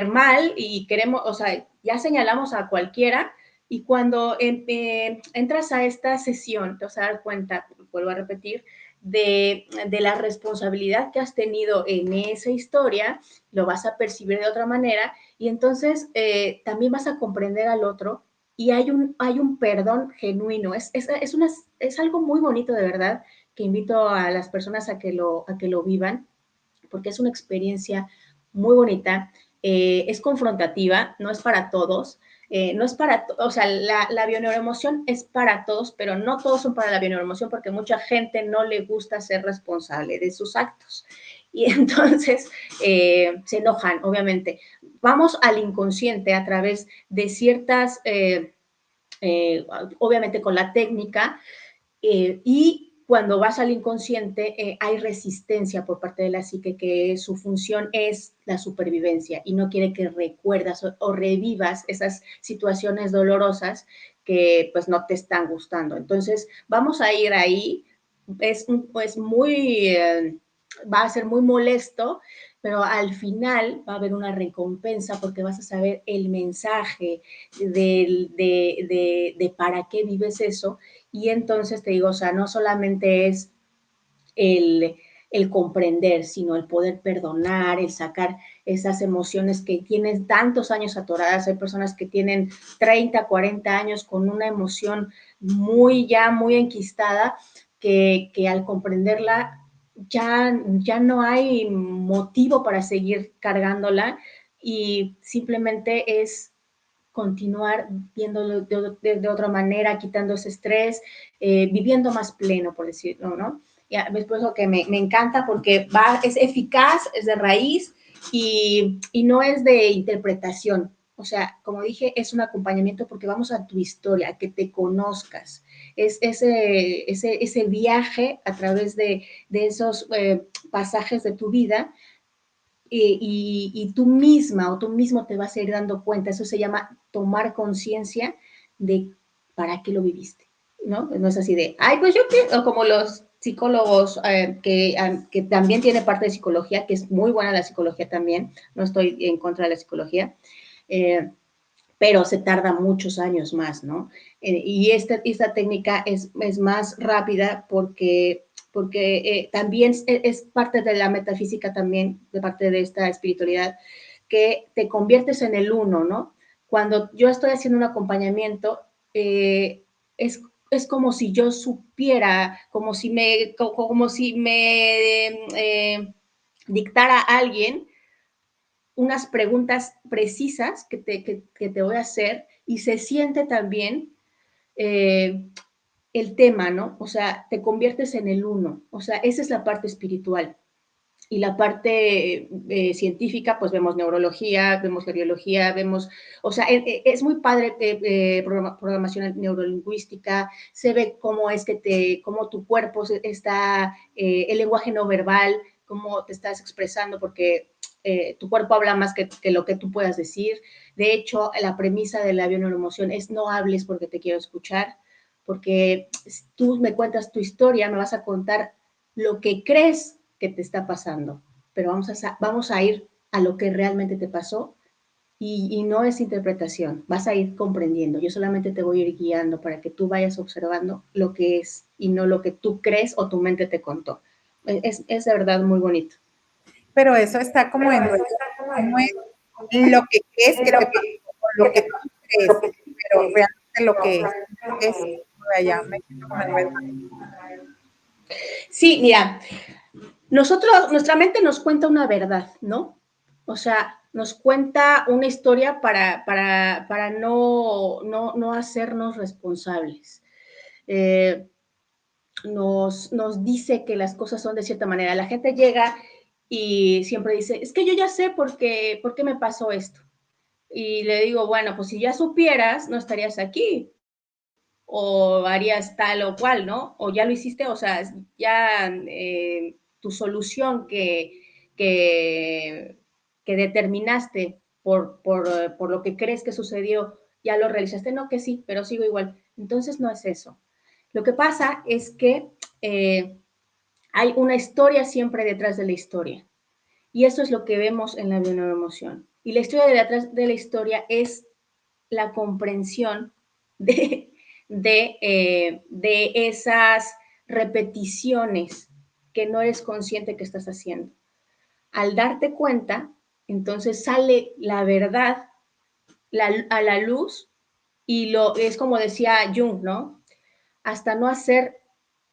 mal y queremos, o sea, ya señalamos a cualquiera y cuando entras a esta sesión te vas a dar cuenta, vuelvo a repetir, de la responsabilidad que has tenido en esa historia, lo vas a percibir de otra manera y entonces también vas a comprender al otro y hay un perdón genuino. Es algo muy bonito de verdad que invito a las personas a que lo vivan porque es una experiencia muy bonita, es confrontativa, no es para todos, no es para, o sea, la bioneuroemoción es para todos, pero no todos son para la bioneuroemoción porque mucha gente no le gusta ser responsable de sus actos. Y entonces se enojan, obviamente. Vamos al inconsciente a través de ciertas, obviamente con la técnica, y cuando vas al inconsciente hay resistencia por parte de la psique que su función es la supervivencia y no quiere que recuerdas o revivas esas situaciones dolorosas que pues no te están gustando. Entonces vamos a ir ahí, es muy, va a ser muy molesto, pero al final va a haber una recompensa porque vas a saber el mensaje de para qué vives eso y entonces te digo, o sea, no solamente es el comprender, sino el poder perdonar, el sacar esas emociones que tienen tantos años atoradas. Hay personas que tienen 30, 40 años con una emoción muy enquistada, que al comprenderla ya no hay motivo para seguir cargándola y simplemente es continuar viéndolo de otra manera, quitando ese estrés, viviendo más pleno, por decirlo, ¿no? Y es por eso que me encanta porque es eficaz, es de raíz y no es de interpretación. O sea, como dije, es un acompañamiento porque vamos a tu historia, a que te conozcas. Es ese viaje a través de esos pasajes de tu vida y tú misma o tú mismo te vas a ir dando cuenta. Eso se llama tomar conciencia de para qué lo viviste, ¿no? No es así de, ay, pues yo quiero, como los psicólogos que también tiene parte de psicología, que es muy buena la psicología también, no estoy en contra de la psicología, pero se tarda muchos años más, ¿no? Y esta técnica es más rápida porque también es parte de la metafísica también, de parte de esta espiritualidad, que te conviertes en el uno, ¿no? Cuando yo estoy haciendo un acompañamiento, es, es como si yo supiera, como si me dictara a alguien unas preguntas precisas que te voy a hacer y se siente también el tema, ¿no? O sea, te conviertes en el uno. O sea, esa es la parte espiritual. Y la parte científica, pues vemos neurología, vemos biología, vemos, o sea, es muy padre programación neurolingüística, se ve cómo es cómo tu cuerpo está, el lenguaje no verbal, cómo te estás expresando, porque tu cuerpo habla más que lo que tú puedas decir. De hecho, la premisa de la bioneuroemoción es no hables porque te quiero escuchar, porque si tú me cuentas tu historia, me vas a contar lo que crees que te está pasando, pero vamos a ir a lo que realmente te pasó y no es interpretación, vas a ir comprendiendo. Yo solamente te voy a ir guiando para que tú vayas observando lo que es y no lo que tú crees o tu mente te contó. Es de verdad muy bonito. Pero eso está como en no es lo que crees que te pasó, o lo que tú crees, pero realmente lo que es allá, me quedo con el verbo. Sí, mira, nuestra mente nos cuenta una verdad, ¿no? O sea, nos cuenta una historia para no hacernos responsables. Eh, nos dice que las cosas son de cierta manera. La gente llega y siempre dice, es que yo ya sé por qué me pasó esto. Y le digo, bueno, pues si ya supieras, no estarías aquí o harías tal o cual, ¿no? O ya lo hiciste, o sea, ya tu solución que determinaste por lo que crees que sucedió, ya lo realizaste, no que sí, pero sigo igual. Entonces no es eso. Lo que pasa es que hay una historia siempre detrás de la historia. Y eso es lo que vemos en la bioneuroemoción. Y la historia detrás de la historia es la comprensión de, de esas repeticiones que no eres consciente que estás haciendo. Al darte cuenta, entonces sale la verdad a la luz y es como decía Jung, ¿no? Hasta no hacer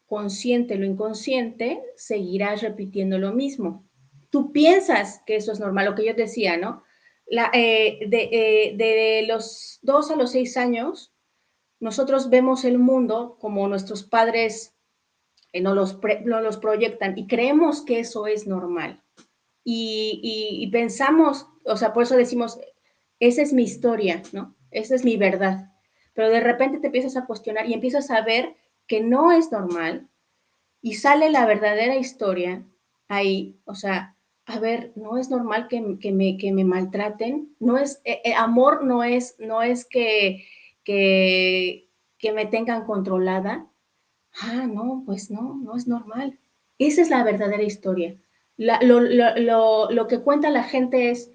consciente lo inconsciente, seguirás repitiendo lo mismo. Tú piensas que eso es normal, lo que yo decía, ¿no? De los 2 a los 6 años, nosotros vemos el mundo como nuestros padres nos los proyectan y creemos que eso es normal. Y pensamos, o sea, por eso decimos, esa es mi historia, ¿no? Esa es mi verdad. Pero de repente te empiezas a cuestionar y empiezas a ver que no es normal y sale la verdadera historia ahí, o sea, a ver, no es normal que me maltraten, no es, amor no es que me tengan controlada. Ah, no, pues no, no es normal. Esa es la verdadera historia. Lo que cuenta la gente es,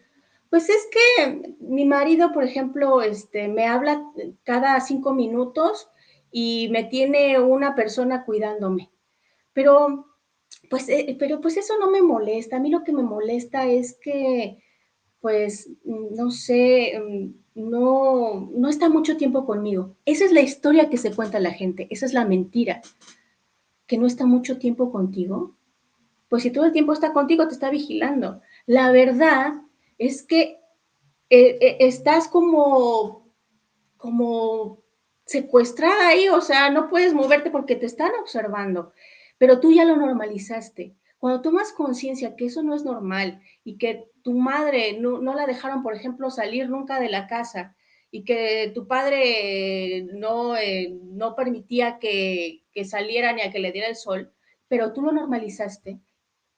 pues es que mi marido, por ejemplo, me habla cada 5 minutos y me tiene una persona cuidándome. Pero pero pues eso no me molesta. A mí lo que me molesta es que, pues, no sé, no está mucho tiempo conmigo. Esa es la historia que se cuenta la gente, esa es la mentira, que no está mucho tiempo contigo. Pues si todo el tiempo está contigo, te está vigilando. La verdad es que estás como secuestrada ahí, o sea, no puedes moverte porque te están observando, pero tú ya lo normalizaste. Cuando tomas conciencia que eso no es normal y que tu madre no la dejaron, por ejemplo, salir nunca de la casa y que tu padre no permitía que saliera ni a que le diera el sol, pero tú lo normalizaste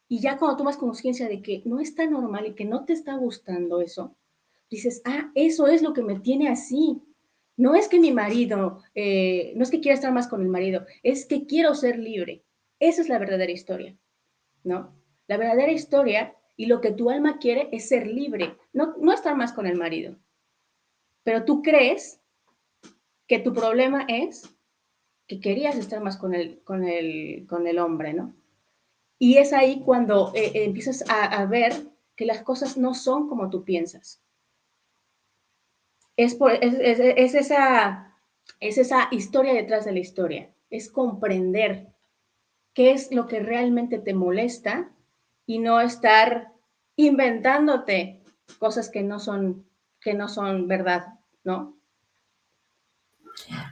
y ya cuando tomas conciencia de que no está normal y que no te está gustando eso, dices, ah, eso es lo que me tiene así. No es que mi marido, no es que quiera estar más con el marido, es que quiero ser libre. Esa es la verdadera historia, ¿no? La verdadera historia y lo que tu alma quiere es ser libre, no estar más con el marido. Pero tú crees que tu problema es que querías estar más con el hombre, ¿no? Y es ahí cuando empiezas a ver que las cosas no son como tú piensas. Es es esa historia detrás de la historia, es comprender qué es lo que realmente te molesta y no estar inventándote cosas que no son verdad, ¿no?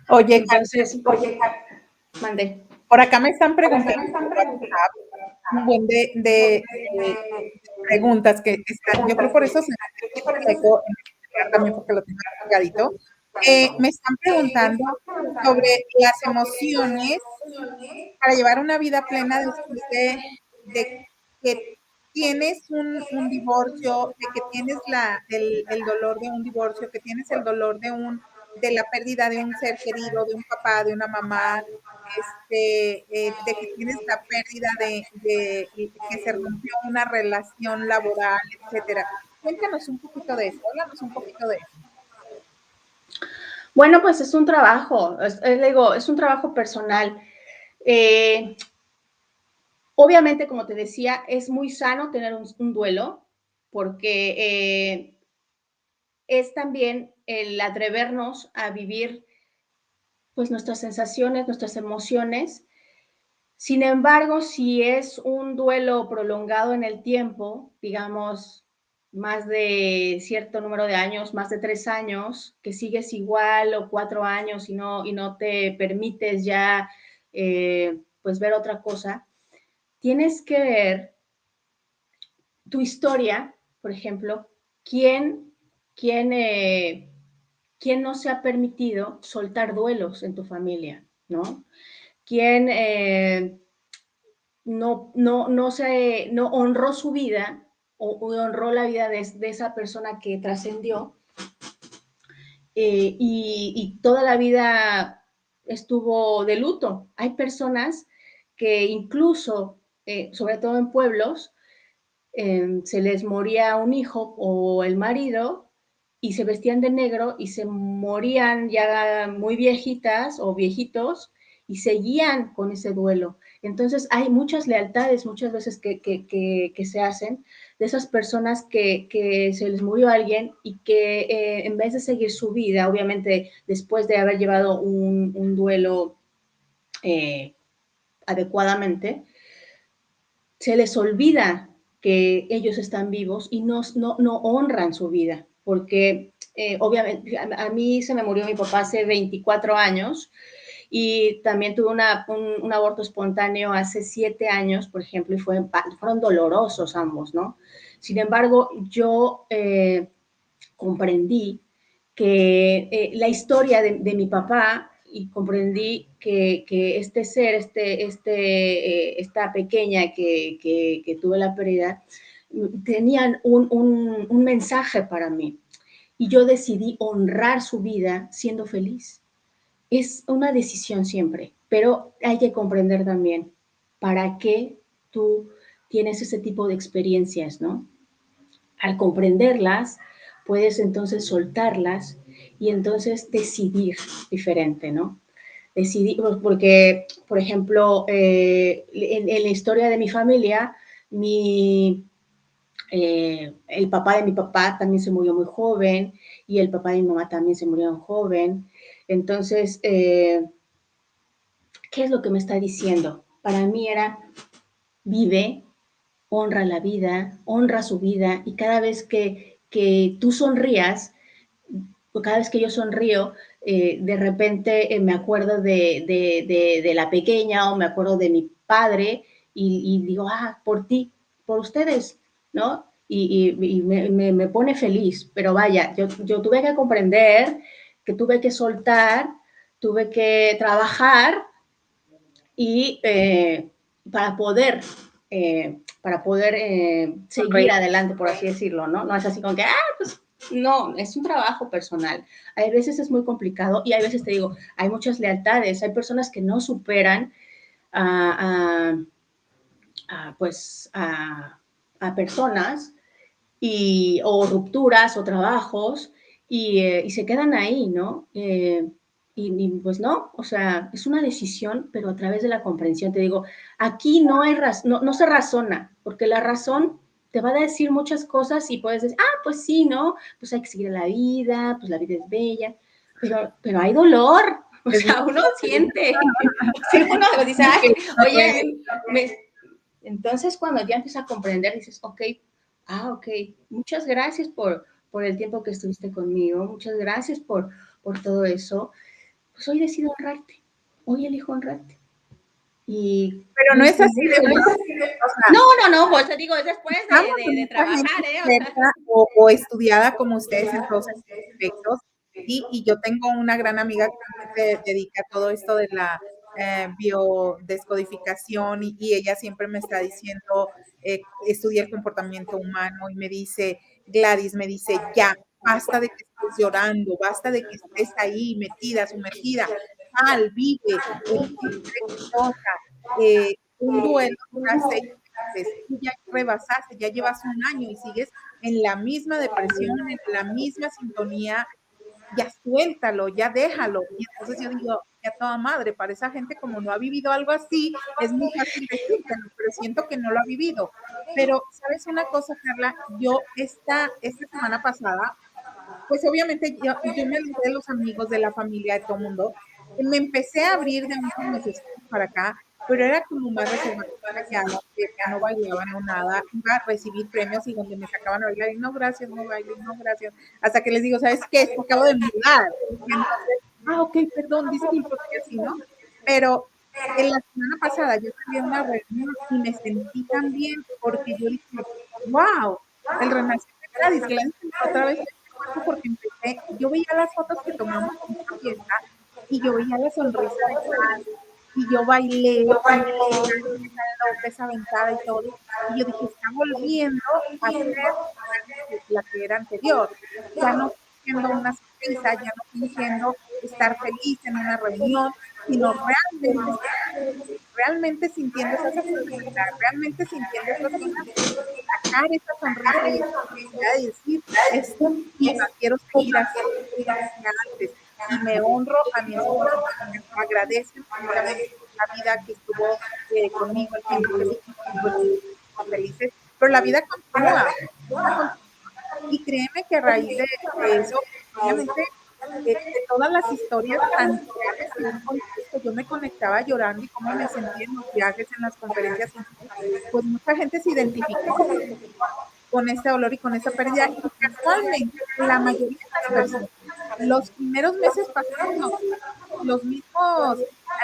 Oye, Entonces, mandé. por acá me están preguntando por WhatsApp un buen de preguntas que están, yo creo por eso se me hace un poquito el eco en el celular también porque lo tengo cargadito. Me están preguntando sobre las emociones para llevar una vida plena después de que tienes un divorcio, de que tienes el dolor de un divorcio, que tienes el dolor de la pérdida de un ser querido, de un papá, de una mamá, de que tienes la pérdida de que se rompió una relación laboral, etcétera. Cuéntanos un poquito de eso, háblanos un poquito de eso. Bueno, pues es un trabajo, digo, es un trabajo personal. Eh, Obviamente, como te decía, es muy sano tener un duelo porque es también el atrevernos a vivir pues nuestras sensaciones, nuestras emociones. Sin embargo, si es un duelo prolongado en el tiempo, digamos, más de cierto número de años, más de 3 años, que sigues igual o 4 años y no te permites ya pues ver otra cosa, tienes que ver tu historia, por ejemplo, quién, quién, eh, quién no se ha permitido soltar duelos en tu familia, ¿no? ¿Quién no honró su vida o honró la vida de esa persona que trascendió y toda la vida estuvo de luto? Hay personas que incluso, sobre todo en pueblos, se les moría un hijo o el marido y se vestían de negro y se morían ya muy viejitas o viejitos y seguían con ese duelo. Entonces hay muchas lealtades muchas veces que se hacen de esas personas que se les murió alguien y que en vez de seguir su vida, obviamente después de haber llevado un duelo adecuadamente, se les olvida que ellos están vivos y no honran su vida, porque obviamente a mí se me murió mi papá hace 24 años y también tuve un aborto espontáneo hace 7 años, por ejemplo, y fueron dolorosos ambos, ¿no? Sin embargo, yo comprendí que la historia de mi papá y comprendí que este ser, esta pequeña que tuve la pérdida, tenían un mensaje para mí. Y yo decidí honrar su vida siendo feliz. Es una decisión siempre, pero hay que comprender también para qué tú tienes ese tipo de experiencias, ¿no? Al comprenderlas, puedes entonces soltarlas y entonces decidir diferente, ¿no? Decidir, porque, por ejemplo, en la historia de mi familia, el papá de mi papá también se murió muy joven y el papá de mi mamá también se murió joven. Entonces, ¿qué es lo que me está diciendo? Para mí era, vive, honra la vida, honra su vida y cada vez que tú sonrías, o cada vez que yo sonrío, de repente me acuerdo de la pequeña o me acuerdo de mi padre y digo, por ti, por ustedes, ¿no? Y me pone feliz, pero vaya, yo tuve que comprender que tuve que soltar, tuve que trabajar y para poder, seguir adelante, por así decirlo, ¿no? No es así como que, pues no, es un trabajo personal. Hay veces es muy complicado y hay veces te digo, hay muchas lealtades, hay personas que no superan a, pues, a personas o rupturas o trabajos y se quedan ahí, ¿no? Pues no, o sea, es una decisión, pero a través de la comprensión. Te digo, aquí no hay no se razona, porque la razón te va a decir muchas cosas y puedes decir, pues sí, ¿no? Pues hay que seguir la vida, pues la vida es bella, pero hay dolor, o sea, uno siente, sí, uno dice, oye, entonces cuando ya empiezas a comprender, dices, ok, muchas gracias por el tiempo que estuviste conmigo, muchas gracias por todo eso. Pues hoy decido honrarte, hoy elijo honrarte. Pero no es así de feliz. O sea, no, pues te digo, es después de trabajar, o estudiada como ustedes en todos estos aspectos, y yo tengo una gran amiga que se dedica a todo esto de la biodescodificación y ella siempre me está diciendo, estudia el comportamiento humano y me dice, Gladys, me dice, ya, basta de que estés llorando, basta de que estés ahí metida, sumergida, vive, exitosa, un duelo dura 6 meses, tú ya rebasaste, ya llevas un año y sigues en la misma depresión, en la misma sintonía, ya suéltalo, ya déjalo. Y entonces yo digo, ya toda madre, para esa gente como no ha vivido algo así, es muy fácil decírselo, pero siento que no lo ha vivido. Pero, ¿sabes una cosa, Carla? Yo esta semana pasada, pues obviamente yo me alejé de los amigos, de la familia, de todo el mundo. Me empecé a abrir de unos meses para acá, pero era como más reservada, callada, ya no bailaba, no nada, iba a recibir premios y donde me sacaban a bailar, y no, gracias, no bailo, no, gracias, hasta que les digo, ¿sabes qué? Es que acabo de mudar, y entonces, ok, perdón, disculpa, y así, ¿no? Pero en la semana pasada yo tuve una reunión y me sentí tan bien porque yo dije, wow, el renacimiento de Gladys otra vez porque empecé, yo veía las fotos que tomamos en esta fiesta y yo veía la sonrisa de Gladys y yo bailé y López aventada y todo. Y yo dije, está volviendo a ser la que era anterior. Ya no fingiendo una sonrisa, ya no fingiendo estar feliz en una reunión, sino realmente sintiendo esa sensibilidad, realmente sintiendo esas ganas de sacar esa sonrisa y esa felicidad y decir, estoy viva, quiero seguir así antes. Y me honro a mí misma, agradezco infinitamente la vida que estuvo conmigo, el tiempo que estuvo conmigo, felices, pero la vida continúa, y créeme que a raíz de eso, obviamente, de todas las historias tan reales que han contado, yo me conectaba llorando y cómo me sentía en los viajes, en las conferencias, pues mucha gente se identificó con ese dolor y con esa pérdida, y casualmente la mayoría de las personas, los primeros meses pasamos los mismos,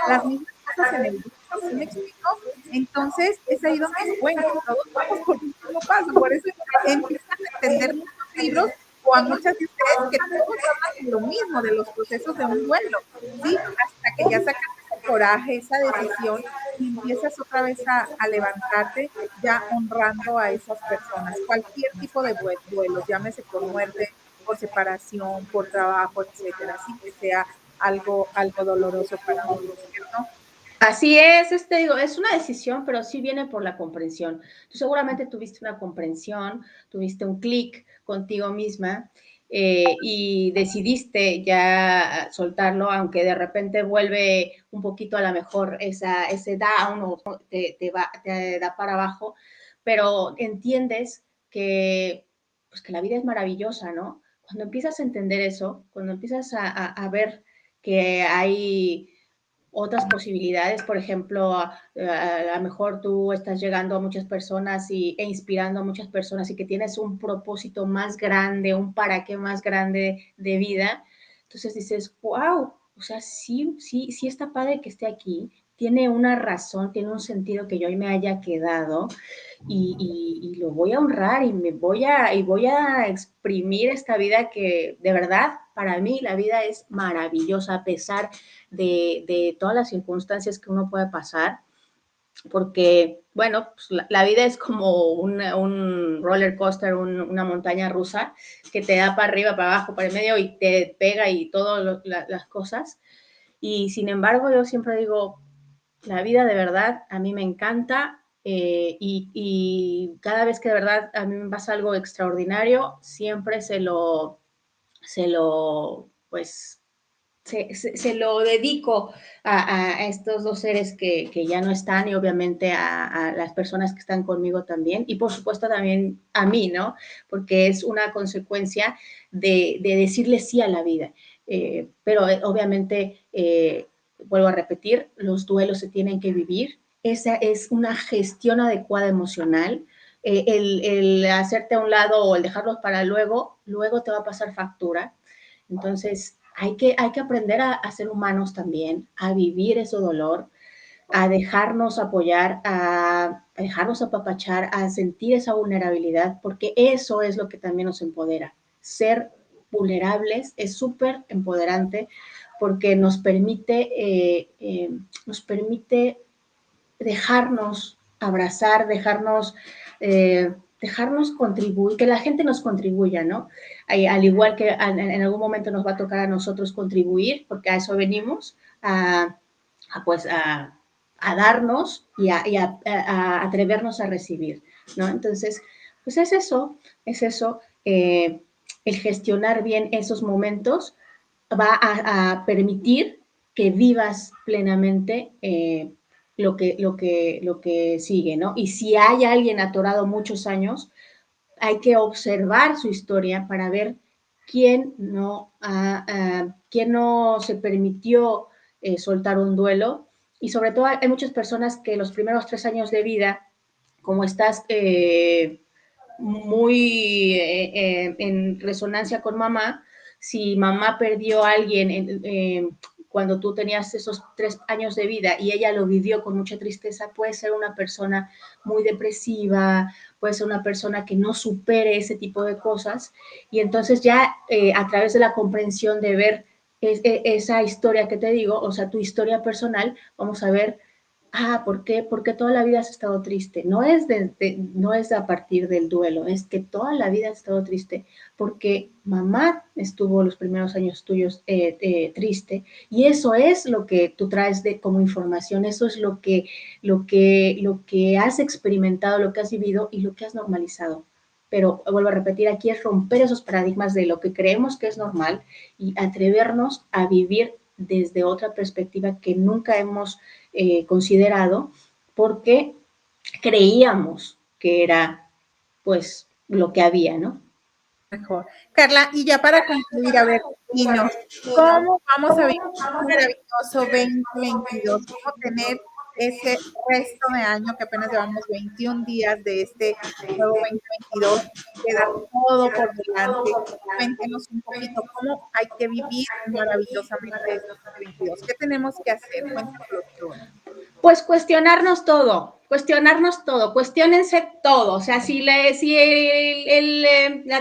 las mismas cosas en el duelo, ¿sí me explico? Entonces, es ahí donde es bueno, todos vamos por un mismo paso, por eso empiezan a entender muchos libros o a muchas de ustedes que todos hablan de lo mismo, de los procesos de un duelo, ¿sí? Hasta que ya sacas ese coraje, esa decisión y empiezas otra vez a levantarte ya honrando a esas personas, cualquier tipo de duelos, llámese por muerte, por separación, por trabajo, etcétera, así que sea algo doloroso para uno, ¿cierto? Así es, digo, es una decisión, pero sí viene por la comprensión. Tú seguramente tuviste una comprensión, tuviste un clic contigo misma y decidiste ya soltarlo, aunque de repente vuelve un poquito a lo mejor ese down o te da para abajo, pero entiendes que, pues que la vida es maravillosa, ¿no? Cuando empiezas a entender eso, cuando empiezas a ver que hay otras posibilidades, por ejemplo, a lo mejor tú estás llegando a muchas personas e inspirando a muchas personas y que tienes un propósito más grande, un para qué más grande de vida, entonces dices, wow, o sea, sí está padre que esté aquí, tiene una razón, tiene un sentido que yo hoy me haya quedado y lo voy a honrar y voy a exprimir esta vida que de verdad para mí la vida es maravillosa a pesar de todas las circunstancias que uno puede pasar, porque, bueno, pues la vida es como un roller coaster, una montaña rusa que te da para arriba, para abajo, para el medio y te pega y todas las cosas. Y sin embargo, yo siempre digo, la vida de verdad a mí me encanta y cada vez que de verdad a mí me pasa algo extraordinario, siempre pues se lo dedico a estos dos seres que ya no están y obviamente a las personas que están conmigo también y por supuesto también a mí, ¿no? Porque es una consecuencia de decirle sí a la vida. Pero obviamente, vuelvo a repetir, los duelos se tienen que vivir. Esa es una gestión adecuada emocional. El hacerte a un lado o el dejarlos para luego te va a pasar factura. Entonces, hay que aprender a ser humanos también, a vivir ese dolor, a dejarnos apoyar, a dejarnos apapachar, a sentir esa vulnerabilidad, porque eso es lo que también nos empodera. Ser vulnerables es súper empoderante porque nos permite dejarnos abrazar, dejarnos contribuir, que la gente nos contribuya, ¿no? Al igual que en algún momento nos va a tocar a nosotros contribuir, porque a eso venimos, pues a darnos y a atrevernos a recibir, ¿no? Entonces, pues es eso, el gestionar bien esos momentos va a permitir que vivas plenamente lo que sigue, ¿no? Y si hay alguien atorado muchos años, hay que observar su historia para ver quién no se permitió soltar un duelo. Y sobre todo hay muchas personas que los primeros 3 años de vida, como estás muy en resonancia con mamá, si mamá perdió a alguien cuando tú tenías esos 3 años de vida y ella lo vivió con mucha tristeza, puede ser una persona muy depresiva, puede ser una persona que no supere ese tipo de cosas y entonces ya a través de la comprensión de ver esa historia que te digo, o sea, tu historia personal, vamos a ver ¿por qué? Porque toda la vida has estado triste. No es a partir del duelo, es que toda la vida has estado triste porque mamá estuvo los primeros años tuyos triste y eso es lo que tú traes como información, eso es lo que has experimentado, lo que has vivido y lo que has normalizado. Pero vuelvo a repetir, aquí es romper esos paradigmas de lo que creemos que es normal y atrevernos a vivir desde otra perspectiva que nunca hemos considerado porque creíamos que era, pues, lo que había, ¿no? Mejor. Carla, y ya para concluir, a ver, dinos, ¿cómo vamos a vivir un maravilloso 2022? ¿Cómo tener ese resto de año que apenas llevamos 21 días de este nuevo 2022? Queda todo por delante. Cuéntenos un poquito cómo hay que vivir maravillosamente este 2022. ¿Qué tenemos que hacer? Cuéntanoslo todo. Pues cuestionarnos todo, cuestionense todo. O sea, si la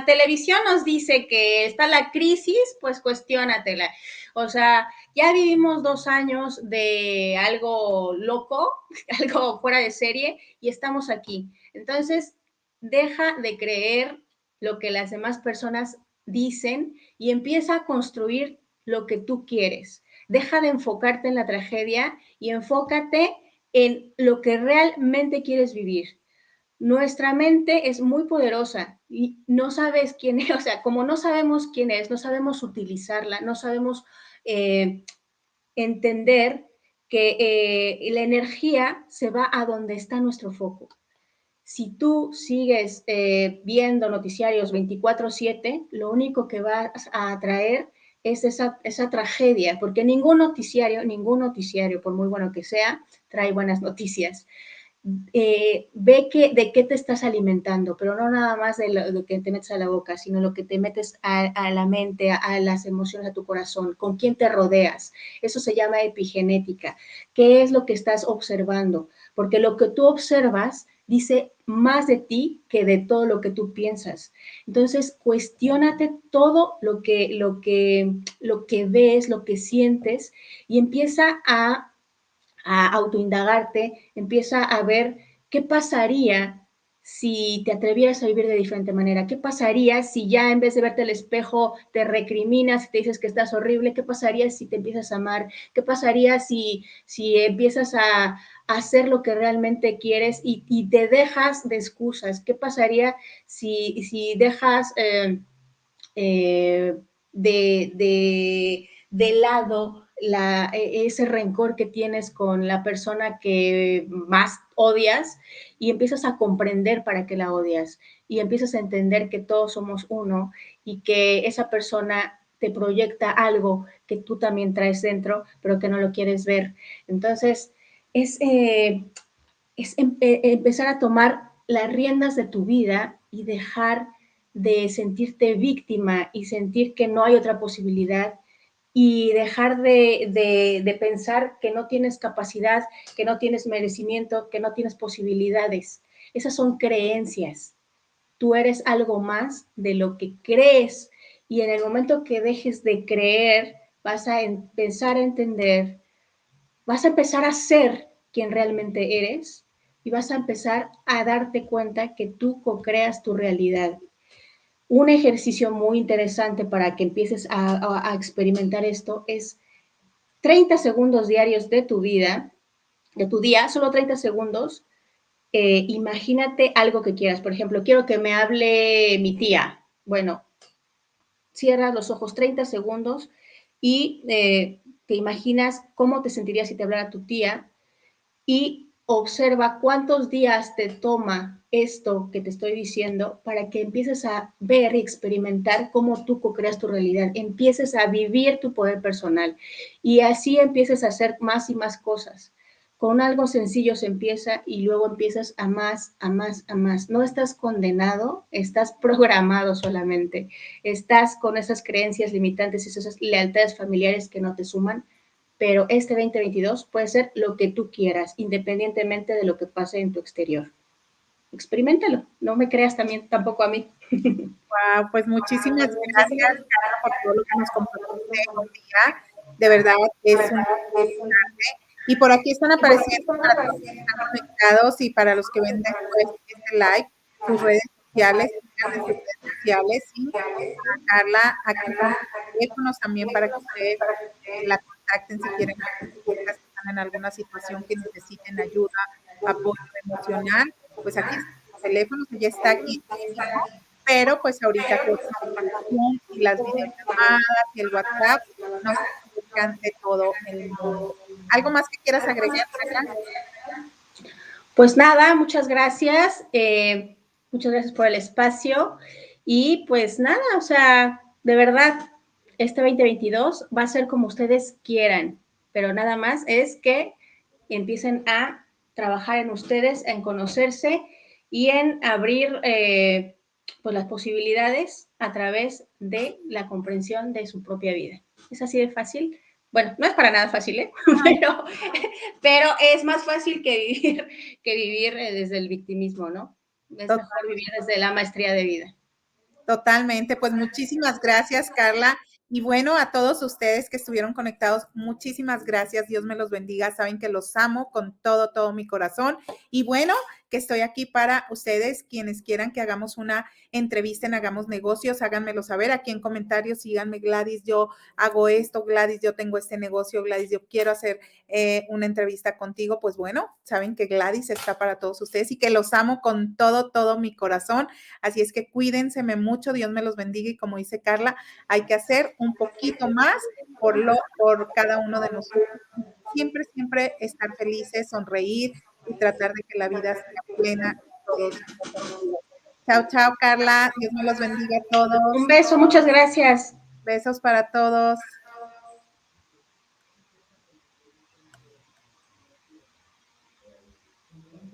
televisión nos dice que está la crisis, pues cuestiónatela. O sea, ya vivimos 2 años de algo loco, algo fuera de serie, y estamos aquí. Entonces, deja de creer lo que las demás personas dicen y empieza a construir lo que tú quieres. Deja de enfocarte en la tragedia y enfócate en lo que realmente quieres vivir. Nuestra mente es muy poderosa y no sabes quién es, o sea, como no sabemos quién es, no sabemos utilizarla, no sabemos eh, entender que la energía se va a donde está nuestro foco. Si tú sigues viendo noticiarios 24/7, lo único que vas a atraer es esa tragedia, porque ningún noticiario, por muy bueno que sea, trae buenas noticias. Ve de qué te estás alimentando, pero no nada más de lo que te metes a la boca, sino lo que te metes a la mente, a las emociones, a tu corazón, con quién te rodeas. Eso se llama epigenética. ¿Qué es lo que estás observando? Porque lo que tú observas dice más de ti que de todo lo que tú piensas. Entonces, cuestiónate todo lo que ves, lo que sientes y empieza a autoindagarte, empieza a ver qué pasaría si te atrevieras a vivir de diferente manera. ¿Qué pasaría si ya en vez de verte al espejo te recriminas y te dices que estás horrible? ¿Qué pasaría si te empiezas a amar? ¿Qué pasaría si empiezas a hacer lo que realmente quieres y te dejas de excusas? ¿Qué pasaría si dejas eh, de lado ese rencor que tienes con la persona que más odias y empiezas a comprender para qué la odias y empiezas a entender que todos somos uno y que esa persona te proyecta algo que tú también traes dentro, pero que no lo quieres ver. Entonces, es, eh, empezar a tomar las riendas de tu vida y dejar de sentirte víctima y sentir que no hay otra posibilidad y dejar de pensar que no tienes capacidad, que no tienes merecimiento, que no tienes posibilidades. Esas son creencias. Tú eres algo más de lo que crees y en el momento que dejes de creer, vas a empezar a entender, vas a empezar a ser quien realmente eres y vas a empezar a darte cuenta que tú co-creas tu realidad. Un ejercicio muy interesante para que empieces a experimentar esto es 30 segundos diarios de tu vida, de tu día, solo 30 segundos. Imagínate algo que quieras. Por ejemplo, quiero que me hable mi tía. Bueno, cierra los ojos 30 segundos y te imaginas cómo te sentirías si te hablara tu tía y observa cuántos días te toma esto que te estoy diciendo para que empieces a ver y experimentar cómo tú co-creas tu realidad, empieces a vivir tu poder personal y así empieces a hacer más y más cosas. Con algo sencillo se empieza y luego empiezas a más, a más, a más. No estás condenado, estás programado solamente. Estás con esas creencias limitantes y esas lealtades familiares que no te suman, pero este 2022 puede ser lo que tú quieras, independientemente de lo que pase en tu exterior. Experimentalo, no me creas también tampoco a mí. Wow, pues muchísimas gracias, Carla, por todo lo que nos compartiste hoy día. De verdad es un y por aquí están apareciendo para todos los que están conectados y para los que ven después este like, sus redes sociales, de sus redes sociales, y Carla, aquí están sus teléfonos también para que ustedes la contacten si quieren consultas, si están en alguna situación que necesiten ayuda, apoyo emocional, pues aquí están sus teléfonos, ella está aquí en México, pero pues ahorita con Zoom y las videollamadas y el WhatsApp nos comunican de todo el mundo. ¿Algo más que quieras agregar, Carla? Pues nada, muchas gracias por el espacio y pues nada, o sea, de verdad, este 2022 va a ser como ustedes quieran, pero nada más es que empiecen a trabajar en ustedes, en conocerse y en abrir pues las posibilidades a través de la comprensión de su propia vida. Es así de fácil. Bueno, no es para nada fácil, ¿eh? pero, pero es más fácil que vivir desde el victimismo, ¿no? Es mejor vivir desde la maestría de vida. Totalmente, pues muchísimas gracias, Carla. Y bueno, a todos ustedes que estuvieron conectados, muchísimas gracias. Dios me los bendiga. Saben que los amo con todo mi corazón. Y bueno, que estoy aquí para ustedes, quienes quieran que hagamos una entrevista en Hagamos Negocios, háganmelo saber aquí en comentarios. Síganme, Gladys, yo hago esto, Gladys, yo tengo este negocio, Gladys, yo quiero hacer una entrevista contigo. Pues bueno, saben que Gladys está para todos ustedes y que los amo con todo mi corazón. Así es que cuídense mucho, Dios me los bendiga y como dice Carla, hay que hacer un poquito más por cada uno de nosotros. Siempre estar felices, sonreír y tratar de que la vida sea plena en todos sentidos. Chao, Carla. Dios me los bendiga a Un todos. beso, muchas gracias. Besos para todos.